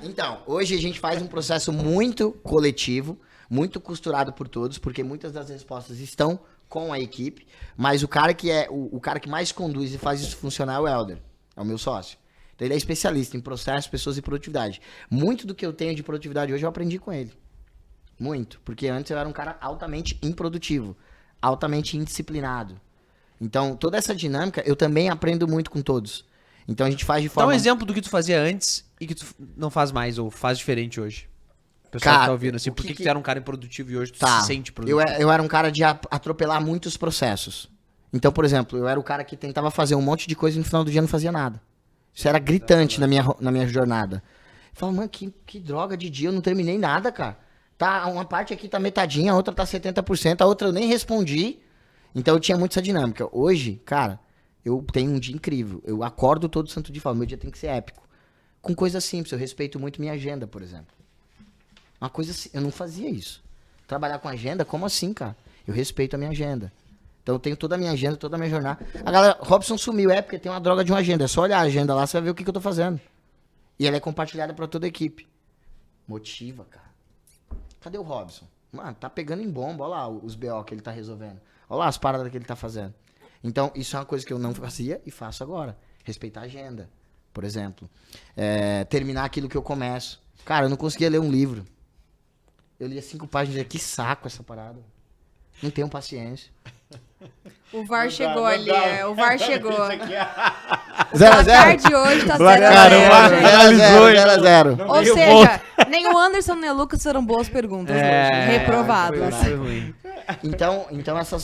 Então, hoje a gente faz um processo muito coletivo, muito costurado por todos, porque muitas das respostas estão com a equipe, mas o cara que é o cara que mais conduz e faz isso funcionar é o Helder, é o meu sócio. Então ele é especialista em processos, pessoas e produtividade. Muito do que eu tenho de produtividade hoje eu aprendi com ele. Muito, porque antes eu era um cara altamente improdutivo, altamente indisciplinado. Então, toda essa dinâmica eu também aprendo muito com todos. Então a gente faz de Dá forma... um exemplo do que tu fazia antes e que tu não faz mais, ou faz diferente hoje. O pessoal Cara, que tá ouvindo, assim, o por que que tu era um cara improdutivo e hoje tu Tá. se sente produtivo? Eu era um cara de atropelar muitos processos. Então, por exemplo, eu era o cara que tentava fazer um monte de coisa e no final do dia não fazia nada. Isso era gritante na minha jornada. Eu falava, mano, que droga de dia, eu não terminei nada, cara. Tá, uma parte aqui tá metadinha, a outra tá 70%, a outra eu nem respondi. Então eu tinha muito essa dinâmica. Hoje, cara, eu tenho um dia incrível. Eu acordo todo santo dia e falo, meu dia tem que ser épico. Com coisas simples, eu respeito muito minha agenda, por exemplo. Uma coisa assim, eu não fazia isso. Trabalhar com agenda, como assim, cara? Eu respeito a minha agenda. Então eu tenho toda a minha agenda, toda a minha jornada. A galera, Robson sumiu, porque tem uma droga de uma agenda. É só olhar a agenda lá, você vai ver o que eu tô fazendo. E ela é compartilhada pra toda a equipe. Motiva, cara. Cadê o Robson? Mano, tá pegando em bomba, olha lá os BO que ele tá resolvendo. Olha lá as paradas que ele tá fazendo. Então, isso é uma coisa que eu não fazia e faço agora. Respeitar a agenda, por exemplo. Terminar aquilo que eu começo. Cara, eu não conseguia ler um livro. Eu lia 5 páginas e dizia, que saco essa parada. Não tenho paciência. O VAR chegou ali, o VAR chegou. 0x0. O placar de hoje tá 0 a Cara, o VAR 0. finalizou, 0x0. Ou Meio seja, nem o Anderson nem o Lucas foram boas perguntas hoje. É, Reprovados. Foi ruim. Então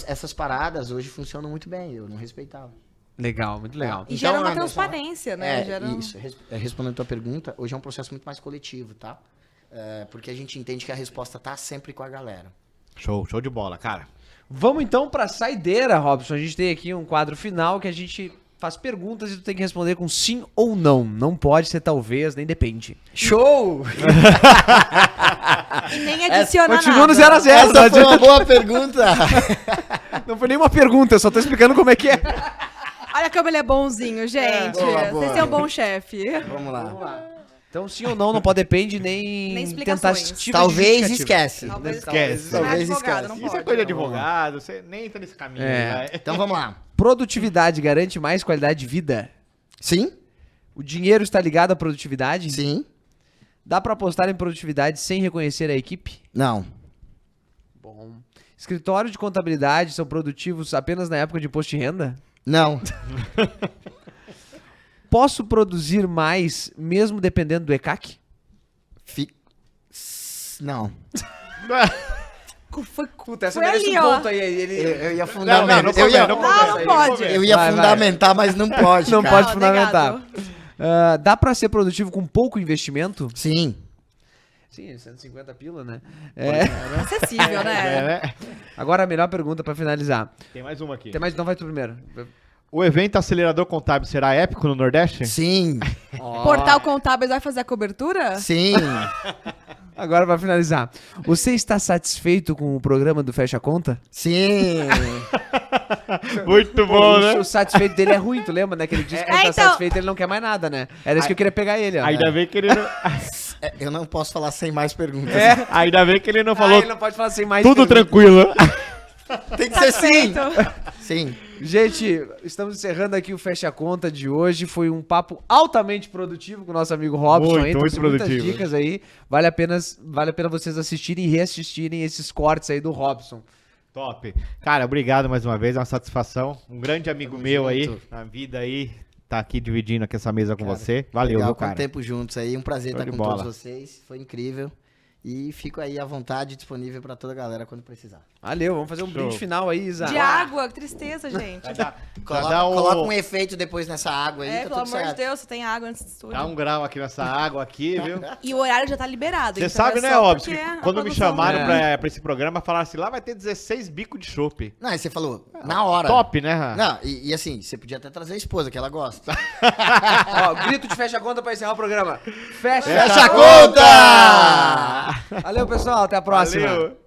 essas paradas hoje funcionam muito bem. Eu não respeitava. Legal, muito legal. E Então, gera uma Anderson, transparência, né? Gera um- Isso, respondendo a tua pergunta, hoje é um processo muito mais coletivo, tá? Porque a gente entende que a resposta tá sempre com a galera. Show de bola, cara. Vamos então pra saideira, Robson. A gente tem aqui um quadro final que a gente faz perguntas e tu tem que responder com sim ou não. Não pode ser talvez, nem depende. Show! E nem adiciona Continua no nada. 0x0. Essa foi uma boa pergunta! Não foi nenhuma pergunta, eu só tô explicando como é que é. Olha como ele é bonzinho, gente. boa. Vocês são um bom chefe. Vamos lá. Então sim ou não, não pode depende, nem Nem explicações. tentativa de Talvez justificativa. esquece. Talvez Esquece. Você não é Talvez advogado, esquece. não Isso pode. é coisa de advogado, você nem entra nesse caminho. É. Né? Então vamos lá. Produtividade garante mais qualidade de vida? Sim? O dinheiro está ligado à produtividade? Sim? Dá pra apostar em produtividade sem reconhecer a equipe? Não. Bom. Escritório de contabilidade são produtivos apenas na época de imposto de renda? Não. Posso produzir mais mesmo dependendo do ECAC? Não. Foi, Puta, essa foi merece ali, um ó. ponto aí. Eu ia Não, fundamentar. não eu ia, Não, não pode. eu ia Vai, fundamentar, mas não pode. Não cara. pode fundamentar. negado. Dá pra ser produtivo com pouco investimento? Sim. Sim, 150 pila, né? Acessível, né? Agora a melhor pergunta pra finalizar. Tem mais uma aqui. Tem mais? Não, vai tu primeiro. O evento Acelerador Contábil será épico no Nordeste? Sim. Portal Contábeis vai fazer a cobertura? Sim. Agora pra finalizar. Você está satisfeito com o programa do Fecha Conta? Sim. Muito bom, né? O satisfeito dele é ruim, tu lembra, né? Que ele disse que não tá então- satisfeito, ele não quer mais nada, né? Era isso que eu queria pegar ele, ó. Ainda bem que ele não, Eu não posso falar sem mais perguntas. ainda bem que ele não Ah, falou ele não pode falar sem mais tudo perguntas. tranquilo. Tem que ser sim. Feito. Sim. Gente, estamos encerrando aqui o Fecha Conta de hoje. Foi um papo altamente produtivo com o nosso amigo Robson. Muito, aí, muito trouxe muitas produtivo. dicas aí. Vale a pena vocês assistirem e reassistirem esses cortes aí do Robson. Top. Cara, obrigado mais uma vez, é uma satisfação. Um grande amigo Tamo meu aí, junto. na vida aí, tá aqui dividindo aqui essa mesa com Cara, você. Valeu, Legal, viu, com o cara? tempo juntos aí. Um prazer Show estar de com bola. todos vocês. Foi incrível. E fico aí à vontade, disponível pra toda a galera quando precisar. Valeu, vamos fazer um Show. brinde final aí, Isa. De água, que tristeza, gente. Coloca um efeito depois nessa água aí, É, tá pelo tudo amor de certo. Deus, você tem água antes do estúdio. Dá um grau aqui nessa água aqui, viu? E o horário já tá liberado. Você então sabe, é né, só Óbvio, porque que a quando me produção- chamaram É. pra esse programa, falaram assim, lá vai ter 16 bicos de chopp. Não, aí você falou, na hora. Top, né? Não, e assim, você podia até trazer a esposa, que ela gosta. Ó, grito de Fecha Conta pra encerrar o programa. Fecha, Fecha a conta! Valeu, pessoal. Até a próxima. Valeu.